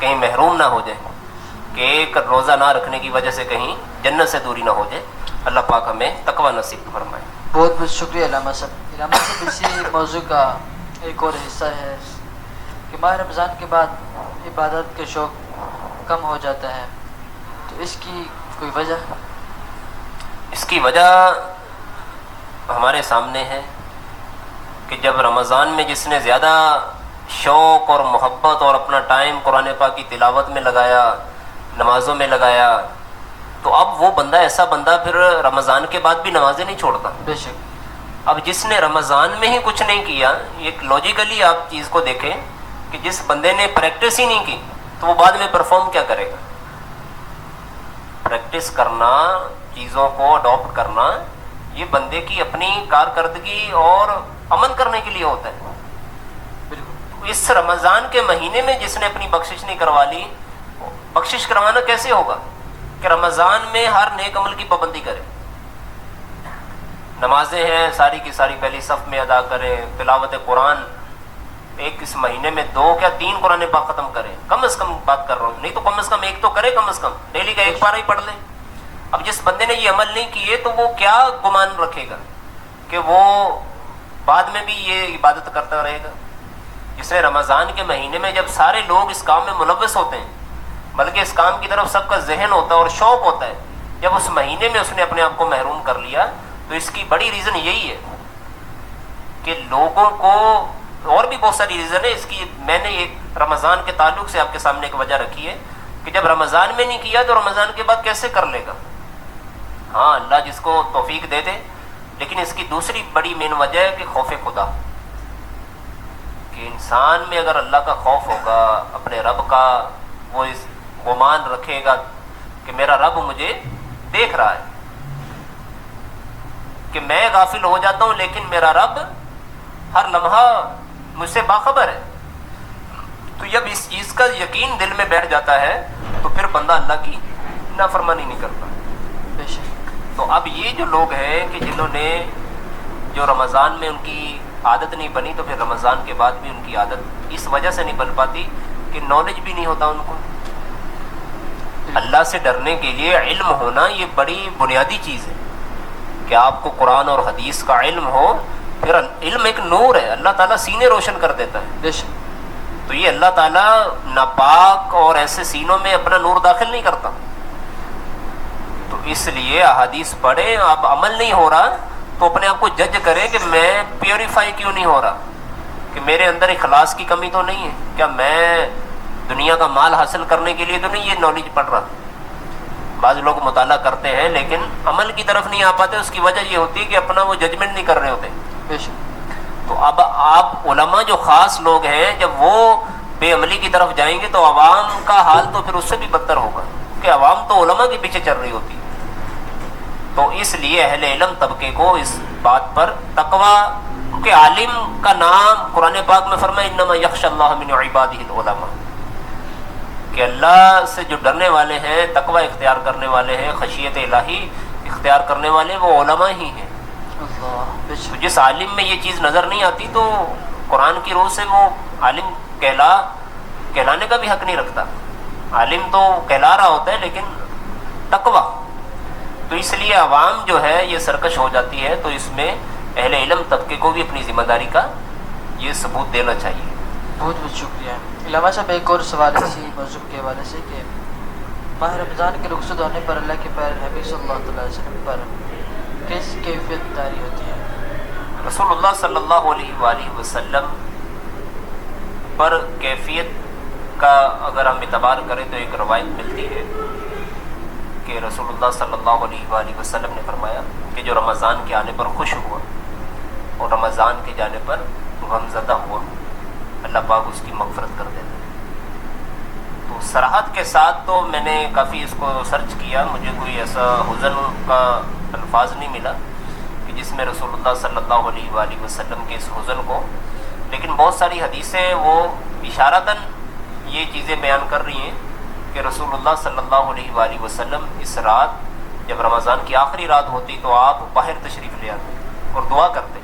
کہیں محروم نہ ہو جائے، کہ ایک روزہ نہ رکھنے کی وجہ سے کہیں جنت سے دوری نہ ہو جائے. اللہ پاک ہمیں تقوی نصیب فرمائے. بہت بہت شکریہ علامہ صاحب. علامہ صاحب اسی موضوع کا ایک اور حصہ ہے کہ ماہ رمضان کے بعد عبادت کے شوق کم ہو جاتا ہے، تو اس کی کوئی وجہ؟ اس کی وجہ ہمارے سامنے ہے کہ جب رمضان میں جس نے زیادہ شوق اور محبت اور اپنا ٹائم قرآن پاک کی تلاوت میں لگایا، نمازوں میں لگایا، تو اب وہ بندہ ایسا بندہ پھر رمضان کے بعد بھی نمازیں نہیں چھوڑتا. بے شک. اب جس نے رمضان میں ہی کچھ نہیں کیا، ایک لوجیکلی آپ چیز کو دیکھیں کہ جس بندے نے پریکٹس ہی نہیں کی تو وہ بعد میں پرفارم کیا کرے گا؟ پریکٹس کرنا، چیزوں کو اڈاپٹ کرنا، یہ بندے کی اپنی کارکردگی اور عمل کرنے کے لیے ہوتا ہے. اس رمضان کے مہینے میں جس نے اپنی بخشش نہیں کروا لی، بخشش کروانا کیسے ہوگا؟ کہ رمضان میں ہر نیک عمل کی پابندی کرے. نمازیں ہیں ساری کی ساری پہلی صف میں ادا کریں، تلاوت قرآن ایک اس مہینے میں 2 یا 3 قرآن پاک ختم کریں، کم از کم بات کر رہا ہوں، نہیں تو کم از کم ایک تو کرے، کم از کم ڈیلی کا 1 پارہ ہی پڑھ لے. اب جس بندے نے یہ عمل نہیں کیے تو وہ کیا گمان رکھے گا کہ وہ بعد میں بھی یہ عبادت کرتا رہے گا؟ جس نے رمضان کے مہینے میں جب سارے لوگ اس کام میں ملوث ہوتے ہیں، بلکہ اس کام کی طرف سب کا ذہن ہوتا ہے اور شوق ہوتا ہے، جب اس مہینے میں اس نے اپنے آپ کو محروم کر لیا، تو اس کی بڑی ریزن یہی ہے کہ لوگوں کو، اور بھی بہت ساری ریزن ہے اس کی، میں نے ایک رمضان کے تعلق سے آپ کے سامنے ایک وجہ رکھی ہے کہ جب رمضان میں نہیں کیا تو رمضان کے بعد کیسے کر لے گا؟ ہاں اللہ جس کو توفیق دے دے، لیکن اس کی دوسری بڑی مین وجہ ہے کہ خوف خدا، کہ انسان میں اگر اللہ کا خوف ہوگا، اپنے رب کا وہ اس گمان رکھے گا کہ میرا رب مجھے دیکھ رہا ہے، کہ میں غافل ہو جاتا ہوں لیکن میرا رب ہر لمحہ مجھ سے باخبر ہے. تو جب اس چیز کا یقین دل میں بیٹھ جاتا ہے تو پھر بندہ اللہ کی نافرمانی نہیں کرتا. تو اب یہ جو لوگ ہیں کہ جنہوں نے، جو رمضان میں ان کی عادت نہیں بنی، تو پھر رمضان کے بعد بھی ان کی عادت اس وجہ سے نہیں بن پاتی کہ نالج بھی نہیں ہوتا ان کو. اللہ سے ڈرنے کے لیے علم ہونا یہ بڑی بنیادی چیز ہے کہ آپ کو قرآن اور حدیث کا علم ہو. پھر علم ایک نور ہے، اللہ تعالیٰ سینے روشن کر دیتا ہے. تو یہ اللہ تعالیٰ ناپاک اور ایسے سینوں میں اپنا نور داخل نہیں کرتا. تو اس لیے احادیث پڑھیں، آپ عمل نہیں ہو رہا تو اپنے آپ کو جج کریں کہ میں پیوریفائی کیوں نہیں ہو رہا، کہ میرے اندر اخلاص کی کمی تو نہیں ہے، کیا میں دنیا کا مال حاصل کرنے کے لیے تو نہیں یہ نالج پڑھ رہا. بعض لوگ مطالعہ کرتے ہیں لیکن عمل کی طرف نہیں آ پاتے، اس کی وجہ یہ ہوتی ہے کہ اپنا وہ ججمنٹ نہیں کر رہے ہوتے. تو اب آپ علماء جو خاص لوگ ہیں، جب وہ بے عملی کی طرف جائیں گے تو عوام کا حال تو پھر اس سے بھی بدتر ہوگا، کہ عوام تو علماء کے پیچھے چل رہی ہوتی ہے. تو اس لیے اہل علم طبقے کو اس بات پر تقوی، کہ عالم کا نام قرآن پاک میں فرمایا انما یخشی اللہ من عبادہ العلماء، کہ اللہ سے جو ڈرنے والے ہیں، تقوی اختیار کرنے والے ہیں، خشیت الہی اختیار کرنے والے وہ علماء ہی ہیں. تو جس عالم میں یہ چیز نظر نہیں آتی تو قرآن کی روح سے وہ عالم کہلانے کا بھی حق نہیں رکھتا. عالم تو کہلا رہا ہوتا ہے لیکن تقوی. تو اس لیے عوام جو ہے یہ سرکش ہو جاتی ہے. تو اس میں اہل علم طبقے کو بھی اپنی ذمہ داری کا یہ ثبوت دینا چاہیے. بہت بہت شکریہ. علامہ صاحب ایک اور سوال اسی موضوع کے حوالے سے کہ ماہ رمضان کے رخصت ہونے پر اللہ کے پیارے نبی صلی اللہ علیہ وسلم پر کیسی کیفیت طاری ہوتی ہے؟ رسول اللہ صلی اللہ علیہ وآلہ وسلم پر کیفیت کا اگر ہم اعتبار کریں تو ایک روایت ملتی ہے کہ رسول اللہ صلی اللہ علیہ وآلہ وسلم نے فرمایا کہ جو رمضان کے آنے پر خوش ہوا اور رمضان کے جانے پر غمزدہ ہوا اللہ پاک اس کی مغفرت کر دیتا ہے. تو صراحت کے ساتھ تو میں نے کافی اس کو سرچ کیا, مجھے کوئی ایسا حزن کا الفاظ نہیں ملا کہ جس میں رسول اللہ صلی اللہ علیہ وآلہ وسلم کے اس حزن کو, لیکن بہت ساری حدیثیں وہ اشارتاً یہ چیزیں بیان کر رہی ہیں کہ رسول اللہ صلی اللہ علیہ وآلہ وسلم اس رات جب رمضان کی آخری رات ہوتی تو آپ باہر تشریف لے آتے اور دعا کرتے.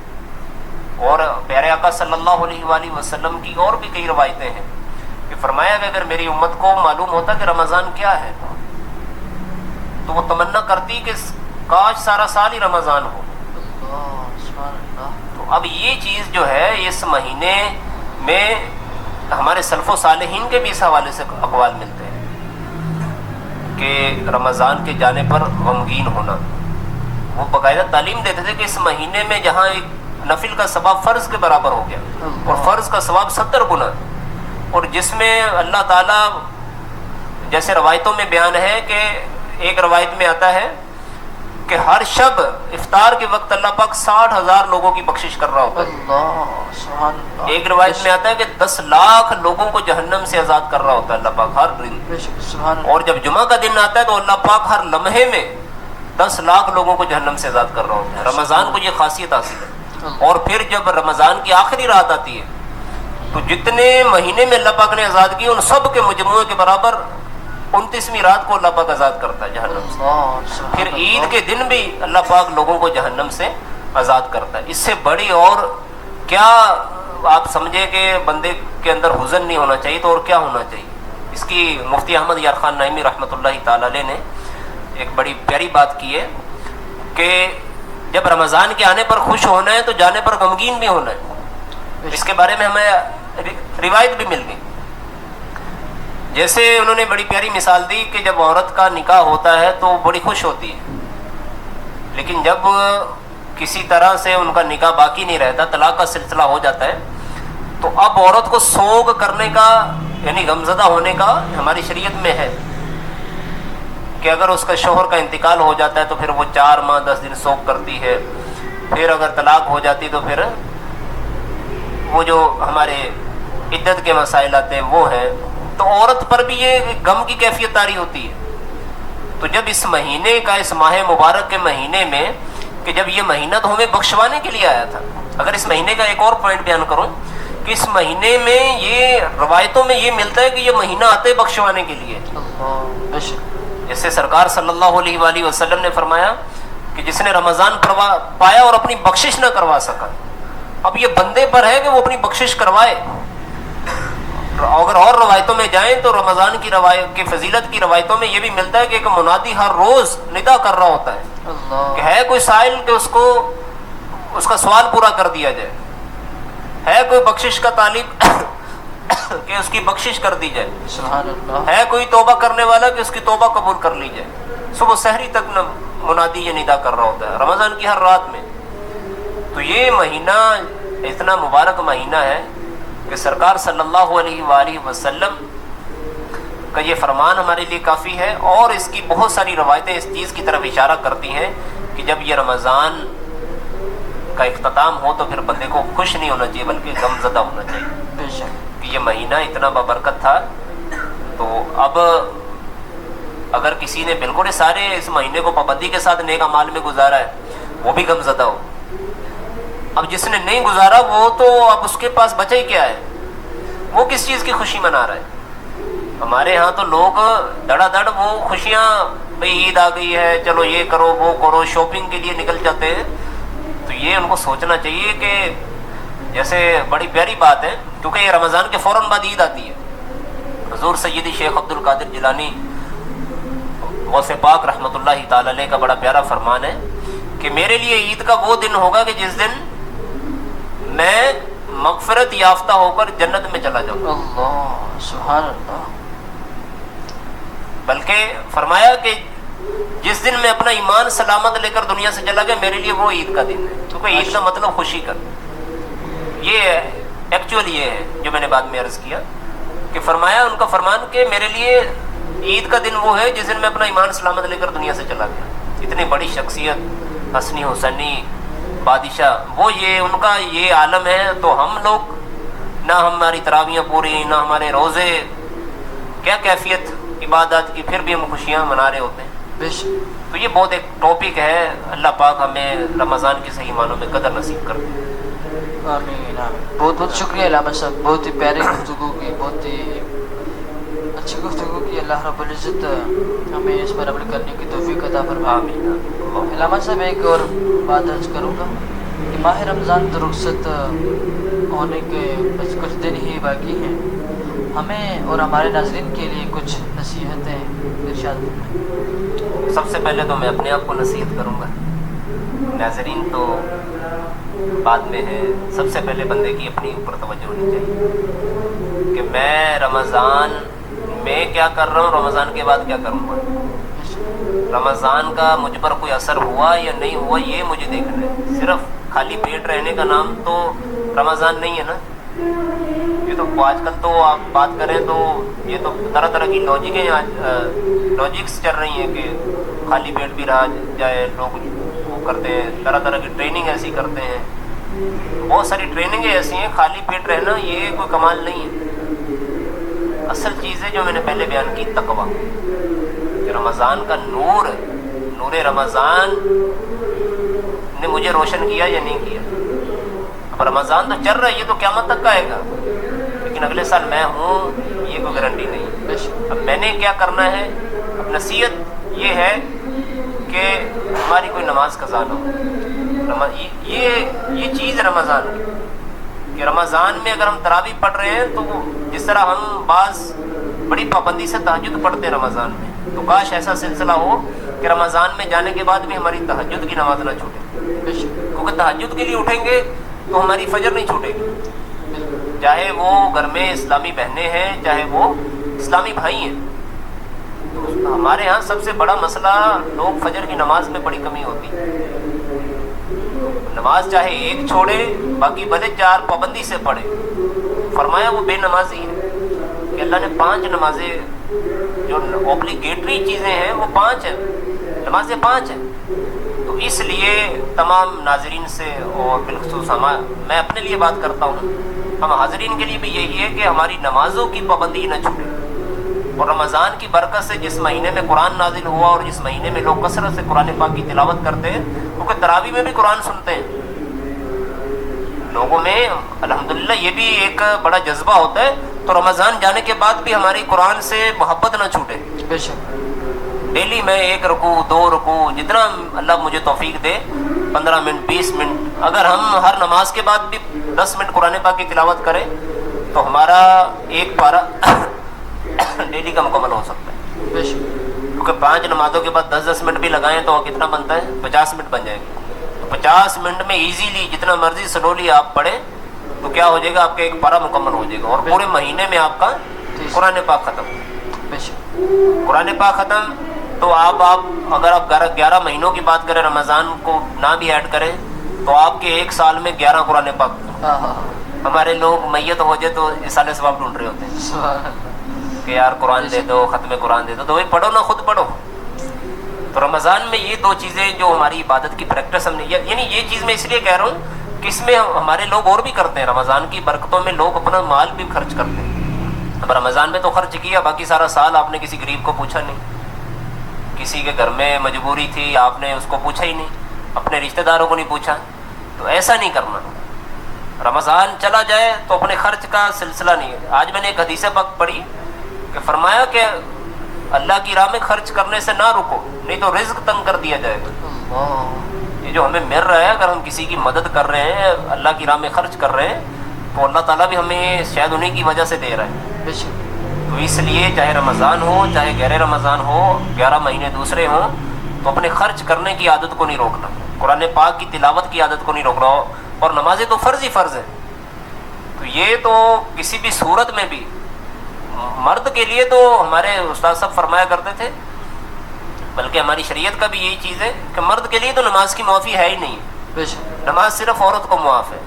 اور پیارے آقا صلی اللہ علیہ وآلہ وسلم کی اور بھی کئی روایتیں ہیں کہ فرمایا کہ اگر میری امت کو معلوم ہوتا کہ رمضان کیا ہے تو وہ تمنا کرتی کہ کاش سارا سال ہی رمضان ہو. تو اب یہ چیز جو ہے اس مہینے میں ہمارے سلف و صالحین کے بھی اس حوالے سے اقوال ملتے ہیں کہ رمضان کے جانے پر غمگین ہونا. وہ باقاعدہ تعلیم دیتے تھے کہ اس مہینے میں جہاں ایک نفل کا ثواب فرض کے برابر ہو گیا اور فرض کا ثواب 70 گنا, اور جس میں اللہ تعالیٰ جیسے روایتوں میں بیان ہے کہ ایک روایت میں آتا ہے کہ ہر شب افطار کے وقت اللہ پاک 60,000 لوگوں کی بخشش کر رہا ہوتا ہے. ایک روایت میں آتا ہے کہ 10 لاکھ لوگوں کو جہنم سے آزاد کر رہا ہوتا ہے اللہ پاک ہر دن. اور جب جمعہ کا دن آتا ہے تو اللہ پاک ہر لمحے میں 10 لاکھ لوگوں کو جہنم سے آزاد کر رہا ہوتا ہے. رمضان کو یہ خاصیت حاصل ہے. اور پھر جب رمضان کی آخری رات آتی ہے تو جتنے مہینے میں اللہ پاک نے آزاد کی ان سب کے مجموعے کے برابر 29ویں رات کو اللہ پاک آزاد کرتا ہے جہنم سے. پھر عید کے دن بھی اللہ پاک لوگوں کو جہنم سے آزاد کرتا ہے. اس سے بڑی اور کیا آپ سمجھے کہ بندے کے اندر حزن نہیں ہونا چاہیے تو اور کیا ہونا چاہیے. اس کی مفتی احمد یار خان نعیمی رحمۃ اللہ تعالی علیہ نے ایک بڑی پیاری بات کی ہے کہ جب رمضان کے آنے پر خوش ہونا ہے تو جانے پر غمگین بھی ہونا ہے. اس کے بارے میں ہمیں روایت بھی مل گئی. جیسے انہوں نے بڑی پیاری مثال دی کہ جب عورت کا نکاح ہوتا ہے تو بڑی خوش ہوتی ہے, لیکن جب کسی طرح سے ان کا نکاح باقی نہیں رہتا, طلاق کا سلسلہ ہو جاتا ہے, تو اب عورت کو سوگ کرنے کا یعنی غمزدہ ہونے کا ہماری شریعت میں ہے کہ اگر اس کا شوہر کا انتقال ہو جاتا ہے تو پھر وہ 4 ماہ 10 دن سوگ کرتی ہے. پھر اگر طلاق ہو جاتی تو پھر وہ جو ہمارے عدت کے مسائل آتے ہیں وہ ہیں. تو عورت پر بھی یہ غم کی کیفیت طاری ہوتی ہے. تو جب اس مہینے کا, اس ماہ مبارک کے مہینے میں, کہ جب یہ مہینہ تو ہمیں بخشوانے کے لیے آیا تھا. اگر اس مہینے کا ایک اور پوائنٹ بیان کروں کہ اس مہینے میں یہ روایتوں میں یہ ملتا ہے کہ یہ مہینہ آتے ہے بخشوانے کے لیے. جیسے سرکار صلی اللہ علیہ وآلہ وسلم نے فرمایا کہ جس نے رمضان پایا اور اپنی بخشش نہ کروا سکا, اب یہ بندے پر ہے کہ وہ اپنی بخشش کروائے. اگر اور روایتوں میں جائیں تو رمضان کی روایت کی فضیلت کی روایتوں میں یہ بھی ملتا ہے کہ ایک منادی ہر روز ندا کر رہا ہوتا ہے کہ ہے کوئی سائل کہ اس کو اس کا سوال پورا کر دیا جائے, ہے کوئی بخشش کا طالب کہ اس کی بخشش کر دی جائے, ہے کوئی توبہ کرنے والا کہ اس کی توبہ قبول کر لی جائے. صبح سحری تک منادی یہ ندا کر رہا ہوتا ہے رمضان کی ہر رات میں. تو یہ مہینہ اتنا مبارک مہینہ ہے کہ سرکار صلی اللہ علیہ وآلہ وسلم کا یہ فرمان ہمارے لیے کافی ہے. اور اس کی بہت ساری روایتیں اس چیز کی طرف اشارہ کرتی ہیں کہ جب یہ رمضان کا اختتام ہو تو پھر بندے کو خوش نہیں ہونا چاہیے بلکہ غمزدہ ہونا چاہیے کہ یہ مہینہ اتنا بابرکت تھا. تو اب اگر کسی نے بالکل سارے اس مہینے کو پابندی کے ساتھ نیک اعمال میں گزارا ہے وہ بھی غمزدہ ہو. اب جس نے نہیں گزارا وہ تو اب اس کے پاس بچا ہی کیا ہے, وہ کس چیز کی خوشی منا رہا ہے. ہمارے ہاں تو لوگ دڑا دڑ وہ خوشیاں, بھئی عید آ گئی ہے چلو یہ کرو وہ کرو, شاپنگ کے لیے نکل جاتے ہیں. تو یہ ان کو سوچنا چاہیے کہ جیسے بڑی پیاری بات ہے کیونکہ یہ رمضان کے فوراً بعد عید آتی ہے. حضور سیدی شیخ عبد القادر جیلانی غوث پاک رحمۃ اللہ تعالی علیہ کا بڑا پیارا فرمان ہے کہ میرے لیے عید کا وہ دن ہوگا کہ جس دن میں مغفرت یافتہ ہو کر جنت میں چلا جاؤں. اللہ سبحان اللہ. بلکہ فرمایا کہ جس دن میں اپنا ایمان سلامت لے کر دنیا سے چلا گیا میرے لیے وہ عید کا دن ہے. کیونکہ عید کا مطلب خوشی کر. یہ ایکچوئل یہ ہے جو میں نے بعد میں عرض کیا کہ فرمایا ان کا فرمان کہ میرے لیے عید کا دن وہ ہے جس دن میں اپنا ایمان سلامت لے کر دنیا سے چلا گیا. اتنی بڑی شخصیت حسنی حسینی بادشاہ وہ یہ ان کا یہ عالم ہے. تو ہم لوگ نہ ہماری تراویحیں پوری نہ ہمارے روزے کیا کیفیت عبادات کی پھر بھی ہم خوشیاں منا رہے ہوتے ہیں. تو یہ بہت ایک ٹاپک ہے. اللہ پاک ہمیں رمضان کی صحیح معنوں میں قدر نصیب کر دے. آمین آمین. بہت بہت شکریہ علامہ صاحب, بہت ہی پیاری گفتگو کی, بہت ہی اچھی گفتگو کی. اللہ رب العزت ہمیں اس پر عمل کرنے کی توفیق عطا فرمائے. آمین. علامہ صاحب ایک اور بات عرض کروں گا کہ ماہ رمضان تو رخصت ہونے کے بس کچھ دن ہی باقی ہیں. ہمیں اور ہمارے ناظرین کے لیے کچھ نصیحتیں ارشاد فرمائیں. سب سے پہلے تو میں اپنے آپ کو نصیحت کروں گا, ناظرین تو بعد میں ہے. سب سے پہلے بندے کی اپنی اوپر توجہ ہونی چاہیے کہ میں رمضان میں کیا کر رہا ہوں, رمضان کے بعد کیا کروں گا. رمضان کا مجھ پر کوئی اثر ہوا یا نہیں ہوا یہ مجھے دیکھنا ہے. صرف خالی پیٹ رہنے کا نام تو رمضان نہیں ہے نا. یہ تو آج کل تو آپ بات کریں تو یہ تو طرح طرح کی لاجکس چل رہی ہیں کہ خالی پیٹ بھی رہا جائے. لوگ وہ کرتے ہیں طرح طرح کی ٹریننگ ایسی کرتے ہیں. بہت ساری ٹریننگیں ایسی ہیں. خالی پیٹ رہنا یہ کوئی کمال نہیں ہے. اصل چیز ہے جو میں نے پہلے بیان کی, تقویٰ. کہ رمضان کا نور رمضان نے مجھے روشن کیا یا نہیں کیا. اب رمضان تو چل رہا ہے, یہ تو قیامت تک کا آئے گا, لیکن اگلے سال میں ہوں یہ کوئی گارنٹی نہیں. اب میں نے کیا کرنا ہے, اب نصیحت یہ ہے کہ ہماری کوئی نماز قضا نہ ہو. یہ چیز رمضان کی کہ رمضان میں اگر ہم تراویح پڑھ رہے ہیں تو جس طرح ہم بعض بڑی پابندی سے تہجد پڑھتے ہیں رمضان میں, تو کاش ایسا سلسلہ ہو کہ رمضان میں جانے کے بعد بھی ہماری تہجد کی نماز نہ چھوٹے. کیونکہ تہجد کے لیے اٹھیں گے تو ہماری فجر نہیں چھوٹے گی, چاہے وہ گھر میں اسلامی بہنیں ہیں چاہے وہ اسلامی بھائی ہیں. تو ہمارے ہاں سب سے بڑا مسئلہ لوگ فجر کی نماز میں بڑی کمی ہوتی ہے. نماز چاہے ایک چھوڑے باقی بھلے 4 پابندی سے پڑھے. فرمایا وہ بے نمازی ہے کہ اللہ نے 5 نمازیں جو اوبلیگیٹری چیزیں ہیں وہ 5 ہیں, نمازیں 5 ہیں. تو اس لیے تمام ناظرین سے اور بالخصوص میں اپنے لیے بات کرتا ہوں, ہم حاضرین کے لیے بھی یہی ہے کہ ہماری نمازوں کی پابندی نہ چھوٹے. اور رمضان کی برکت سے جس مہینے میں قرآن نازل ہوا اور جس مہینے میں لوگ کثرت سے قرآن پاک کی تلاوت کرتے ہیں, کیونکہ تراویح میں بھی قرآن سنتے ہیں لوگوں میں الحمدللہ, یہ بھی ایک بڑا جذبہ ہوتا ہے. تو رمضان جانے کے بعد بھی ہماری قرآن سے محبت نہ چھوٹے. بے شک ڈیلی میں 1 رکوع 2 رکوع جتنا اللہ مجھے توفیق دے 15 منٹ 20 منٹ اگر ہم ہر نماز کے بعد بھی 10 منٹ قرآن پاک کی تلاوت کریں تو ہمارا ایک پارہ ڈیلی کا مکمل ہو سکتا ہے. بے شک کیونکہ 5 نمازوں کے بعد 10 منٹ بھی لگائیں تو کتنا بنتا ہے, 50 منٹ بن جائے گا. 50 منٹ میں ایزیلی جتنا مرضی سلولی آپ پڑھیں تو کیا ہو جائے گا, آپ کا ایک پارہ مکمل ہو جائے گا اور پورے مہینے میں آپ کا قرآن پاک ختم. بے شک قرآن پاک ختم. تو آپ اگر آپ 11 مہینوں کی بات کریں رمضان کو نہ بھی ایڈ کریں تو آپ کے 1 سال میں 11 قرآن پاک. ہمارے لوگ میت ہو جائے تو اصالِ ثواب ڈھونڈ رہے ہوتے ہیں کہ یار قرآن دے دو, ختم قرآن دے دو. تو وہی پڑھو نا, خود پڑھو. تو رمضان میں یہ 2 چیزیں جو ہماری عبادت کی پریکٹس ہم نے, یعنی یہ چیز میں اس لیے کہہ رہا ہوں کہ اس میں ہمارے لوگ اور بھی کرتے ہیں. رمضان کی برکتوں میں لوگ اپنا مال بھی خرچ کرتے ہیں. اب رمضان میں تو خرچ کیا, باقی سارا سال آپ نے کسی غریب کو پوچھا نہیں, کسی کے گھر میں مجبوری تھی آپ نے اس کو پوچھا ہی نہیں, اپنے رشتہ داروں کو نہیں پوچھا. تو ایسا نہیں کرنا. رمضان چلا جائے تو اپنے خرچ کا سلسلہ نہیں ہے. آج میں نے ایک حدیث پاک پڑھی کہ فرمایا کہ اللہ کی راہ میں خرچ کرنے سے نہ رکو, نہیں تو رزق تنگ کر دیا جائے گا. یہ جو ہمیں مل رہا ہے, اگر ہم کسی کی مدد کر رہے ہیں, اللہ کی راہ میں خرچ کر رہے ہیں, تو اللہ تعالیٰ بھی ہمیں شاید انہیں کی وجہ سے دے رہا ہے. تو اس لیے چاہے رمضان ہو چاہے غیر رمضان ہو, 11 مہینے دوسرے ہوں, تو اپنے خرچ کرنے کی عادت کو نہیں روکنا، قرآن پاک کی تلاوت کی عادت کو نہیں روکنا، اور نمازیں تو فرض ہی فرض ہیں. تو یہ تو کسی بھی صورت میں بھی مرد کے لیے تو ہمارے استاد صاحب فرمایا کرتے تھے، بلکہ ہماری شریعت کا بھی یہی چیز ہے کہ مرد کے لیے تو نماز کی معافی ہے ہی نہیں. نماز صرف عورت کو معاف ہے،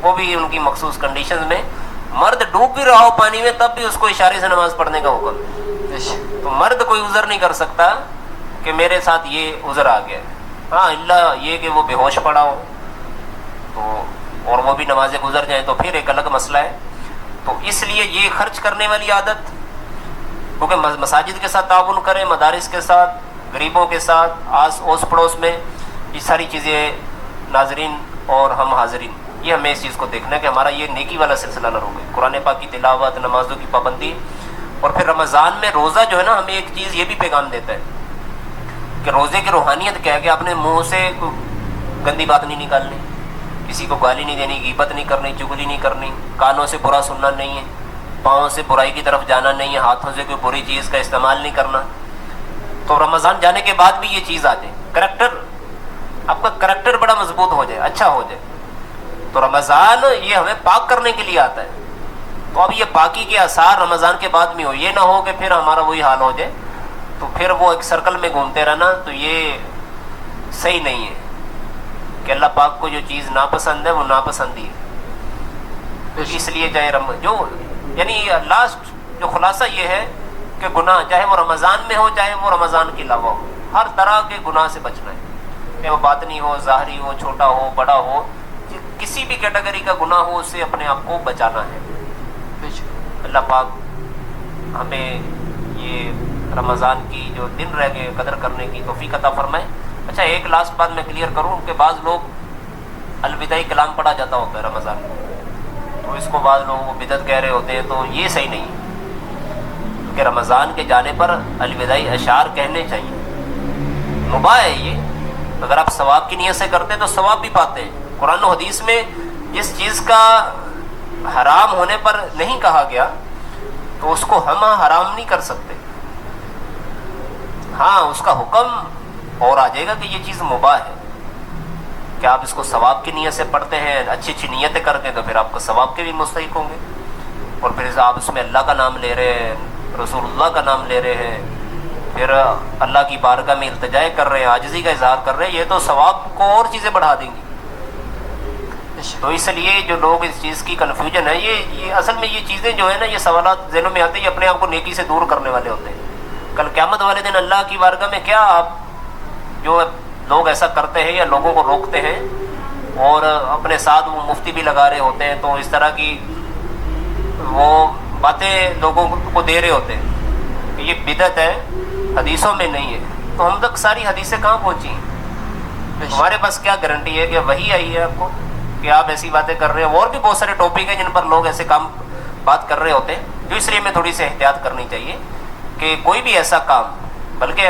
وہ بھی ان کی مخصوص کنڈیشنز میں. مرد ڈوب بھی رہا ہو پانی میں تب بھی اس کو اشارے سے نماز پڑھنے کا حکم ہے. تو مرد کوئی عذر نہیں کر سکتا کہ میرے ساتھ یہ عذر آ گیا. ہاں اللہ یہ کہ وہ بے ہوش پڑا ہو تو اور وہ بھی نمازیں گزر جائیں تو پھر ایک الگ مسئلہ ہے. تو اس لیے یہ خرچ کرنے والی عادت، کیونکہ مساجد کے ساتھ تعاون کریں، مدارس کے ساتھ، غریبوں کے ساتھ، اوس پڑوس میں، یہ ساری چیزیں ناظرین اور ہم حاضرین، یہ ہمیں اس چیز کو دیکھنا ہے کہ ہمارا یہ نیکی والا سلسلہ نہ رکے. قرآن پاک کی تلاوت، نمازوں کی پابندی. اور پھر رمضان میں روزہ جو ہے نا، ہمیں ایک چیز یہ بھی پیغام دیتا ہے کہ روزے کی روحانیت کیا ہے کہ اپنے منہ سے گندی بات نہیں نکالنی، کسی کو گالی نہیں دینی، غیبت نہیں کرنی، چغلی نہیں کرنی، کانوں سے برا سننا نہیں ہے، پاؤں سے برائی کی طرف جانا نہیں ہے، ہاتھوں سے کوئی بری چیز کا استعمال نہیں کرنا. تو رمضان جانے کے بعد بھی یہ چیز آ جائے، کریکٹر، آپ کا کریکٹر بڑا مضبوط ہو جائے، اچھا ہو جائے. تو رمضان یہ ہمیں پاک کرنے کے لیے آتا ہے. تو اب یہ پاکی کے آثار رمضان کے بعد میں ہو، یہ نہ ہو کہ پھر ہمارا وہی حال ہو جائے تو پھر وہ ایک سرکل میں گھومتے رہنا، تو یہ صحیح نہیں ہے کہ اللہ پاک کو جو چیز ناپسند ہے وہ ناپسندی ہے. اس لیے چاہے جو یعنی لاسٹ جو خلاصہ یہ ہے کہ گناہ چاہے وہ رمضان میں ہو چاہے وہ رمضان کے علاوہ ہو، ہر طرح کے گناہ سے بچنا ہے، چاہے وہ باطنی ہو، ظاہری ہو، چھوٹا ہو، بڑا ہو، کسی بھی کیٹیگری کا گناہ ہو اس سے اپنے آپ کو بچانا ہے. اللہ پاک ہمیں یہ رمضان کی جو دن رہ گئے قدر کرنے کی توفیق عطا فرمائے. اچھا ایک لاسٹ بات میں کلیئر کروں کہ بعض لوگ الوداعی کلام پڑھا جاتا ہوتا ہے رمضان میں، تو اس کو بعض لوگ بدعت کہہ رہے ہوتے ہیں، تو یہ صحیح نہیں ہے کہ رمضان کے جانے پر الوداعی اشعار کہنے چاہیے. مباح ہے یہ، اگر آپ ثواب کی نیت سے کرتے ہیں تو ثواب بھی پاتے ہیں. قرآن و حدیث میں جس چیز کا حرام ہونے پر نہیں کہا گیا تو اس کو ہم حرام نہیں کر سکتے. ہاں اس کا حکم اور آ جائے گا کہ یہ چیز مباح ہے، کہ آپ اس کو ثواب کی نیت سے پڑھتے ہیں، اچھی اچھی نیتیں کرتے ہیں تو پھر آپ کو ثواب کے بھی مستحق ہوں گے. اور پھر آپ اس میں اللہ کا نام لے رہے ہیں، رسول اللہ کا نام لے رہے ہیں، پھر اللہ کی بارگاہ میں التجا کر رہے ہیں، عاجزی کا اظہار کر رہے ہیں، یہ تو ثواب کو اور چیزیں بڑھا دیں گی. تو اس لیے جو لوگ اس چیز کی کنفیوژن ہے، یہ اصل میں یہ چیزیں جو ہے نا، یہ سوالات ذہنوں میں آتے ہیں، یہ اپنے آپ کو نیکی سے دور کرنے والے ہوتے ہیں. کل قیامت والے دن اللہ کی بارگاہ میں کیا آپ جو لوگ ایسا کرتے ہیں یا لوگوں کو روکتے ہیں اور اپنے ساتھ وہ مفتی بھی لگا رہے ہوتے ہیں، تو اس طرح کی وہ باتیں لوگوں کو دے رہے ہوتے ہیں کہ یہ بدعت ہے، حدیثوں میں نہیں ہے. تو ہم تک ساری حدیثیں کہاں پہنچی ہیں؟ ہمارے پاس کیا گارنٹی ہے کہ وہی آئی ہے آپ کو کہ آپ ایسی باتیں کر رہے ہیں؟ اور بھی بہت سارے ٹاپک ہیں جن پر لوگ ایسے کام بات کر رہے ہوتے ہیں، جو اس لیے میں تھوڑی سی احتیاط کرنی چاہیے کہ کوئی بھی ایسا کام، بلکہ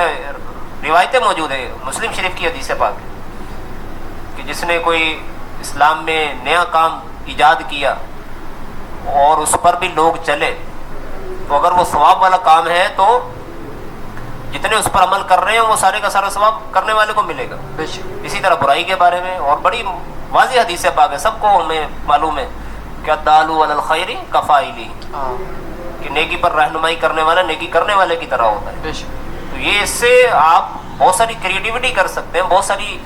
روایتیں موجود ہیں، مسلم شریف کی حدیث پاک ہے کہ جس نے کوئی اسلام میں نیا کام ایجاد کیا اور اس پر بھی لوگ چلے تو اگر وہ ثواب والا کام ہے تو جتنے اس پر عمل کر رہے ہیں وہ سارے کا سارا ثواب کرنے والے کو ملے گا. اسی طرح برائی کے بارے میں اور بڑی واضح حدیث پاک ہے، سب کو ہمیں معلوم ہے کہ الدال علی الخیر کفاعلی، کہ نیکی پر رہنمائی کرنے والا نیکی کرنے والے کی طرح ہوتا ہے. تو یہ اس سے آپ بہت ساری کریٹیوٹی کر سکتے ہیں، بہت ساری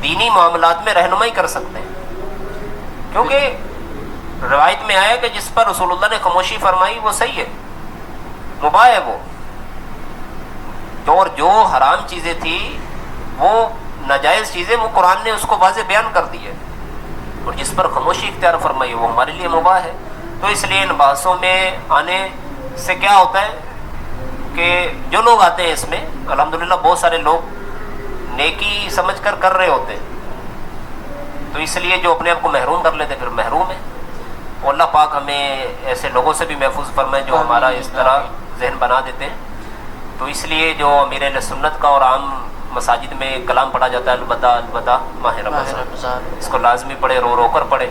دینی معاملات میں رہنمائی کر سکتے ہیں. کیونکہ روایت میں آیا کہ جس پر رسول اللہ نے خاموشی فرمائی وہ صحیح ہے، مباح ہے وہ. اور جو حرام چیزیں تھیں، وہ ناجائز چیزیں، وہ قرآن نے اس کو واضح بیان کر دی ہے، اور جس پر خاموشی اختیار فرمائی وہ ہمارے لیے مباح ہے. تو اس لیے ان بحثوں میں آنے سے کیا ہوتا ہے کہ جو لوگ آتے ہیں اس میں الحمدللہ بہت سارے لوگ نیکی سمجھ کر رہے ہوتے ہیں، تو اس لیے جو اپنے آپ کو محروم کر لیتے پھر محروم ہے. اور اللہ پاک ہمیں ایسے لوگوں سے بھی محفوظ فرمائے جو ہمارا اس طرح ذہن بنا دیتے ہیں. تو اس لیے جو امیر اہل سنت کا اور عام مساجد میں کلام پڑھا جاتا ہے البتہ ماہ رمضان، اس کو لازمی پڑھے، رو رو کر پڑھے.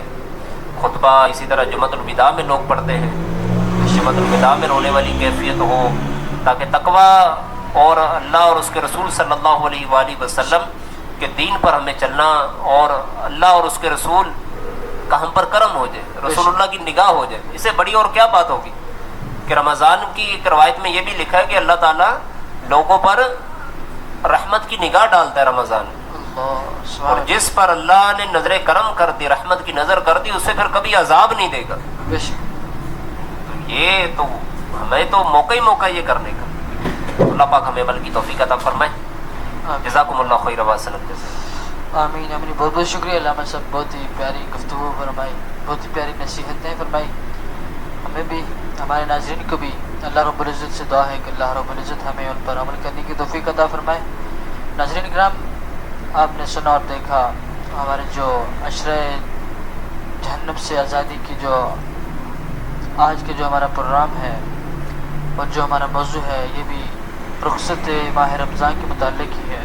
خطبہ اسی طرح جمعۃ الوداع میں لوگ پڑھتے ہیں، جمعۃ الوداع میں رونے والی کیفیت ہو تاکہ تقویٰ اور اللہ اور اس کے رسول صلی اللہ علیہ وآلہ وسلم کے دین پر ہمیں چلنا، اور اللہ اور اس کے رسول کا ہم پر کرم ہو جائے، رسول اللہ کی نگاہ ہو جائے، اس سے بڑی اور کیا بات ہوگی؟ کہ رمضان کی ایک روایت میں یہ بھی لکھا ہے کہ اللہ تعالیٰ لوگوں پر رحمت کی نگاہ ڈالتا ہے رمضان میں، اور جس پر اللہ نے نظر کرم کر دی، رحمت کی نظر کر دی، اسے پھر کبھی عذاب نہیں دے گا۔ یہ تو ہمیں تو موقع ہی موقع یہ کرنے کا، اللہ پاک ہمیں عمل کی توفیق عطا فرمائے۔ جزاکم اللہ خیر وسلم۔ آمین آمین۔ بہت بہت شکریہ علامہ صاحب، بہت ہی پیاری گفتگو فرمائی، بہت ہی پیاری نصیحتیں فرمائی۔ ہمیں بھی ہمارے ناظرین کو بھی اللہ رب العزت سے دعا ہے کہ اللہ رب العزت ہمیں ان پر عمل کرنے کی توفیق عطا فرمائے۔ ناظرین کرام، آپ نے سنا اور دیکھا ہمارے جو عشرہ جہنم سے آزادی کی جو آج کے جو ہمارا پروگرام ہے اور جو ہمارا موضوع ہے، یہ بھی رخصت ماہ رمضان کے متعلق ہی ہے۔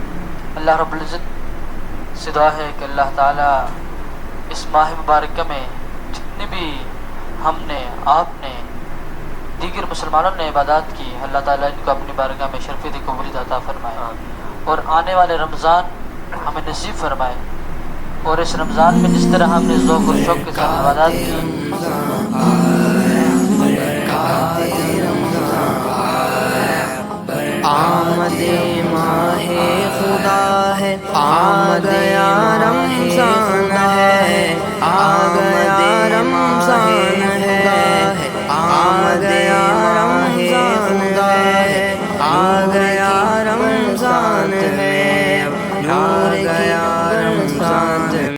اللہ رب العزت سے دعا ہے کہ اللہ تعالیٰ اس ماہ مبارکہ میں جتنے بھی ہم نے، آپ نے، دیگر مسلمانوں نے عبادات کی، اللہ تعالیٰ ان کو اپنی بارگاہ میں شرفیت قبولیت عطا فرمائے، اور آنے والے رمضان ہمیں نصیب فرمائے، اور اس رمضان میں جس طرح ہم نے ذوق اور شوق کے ساتھ عبادات کی، آمد ماہ خدا ہے، آ گیا رمضان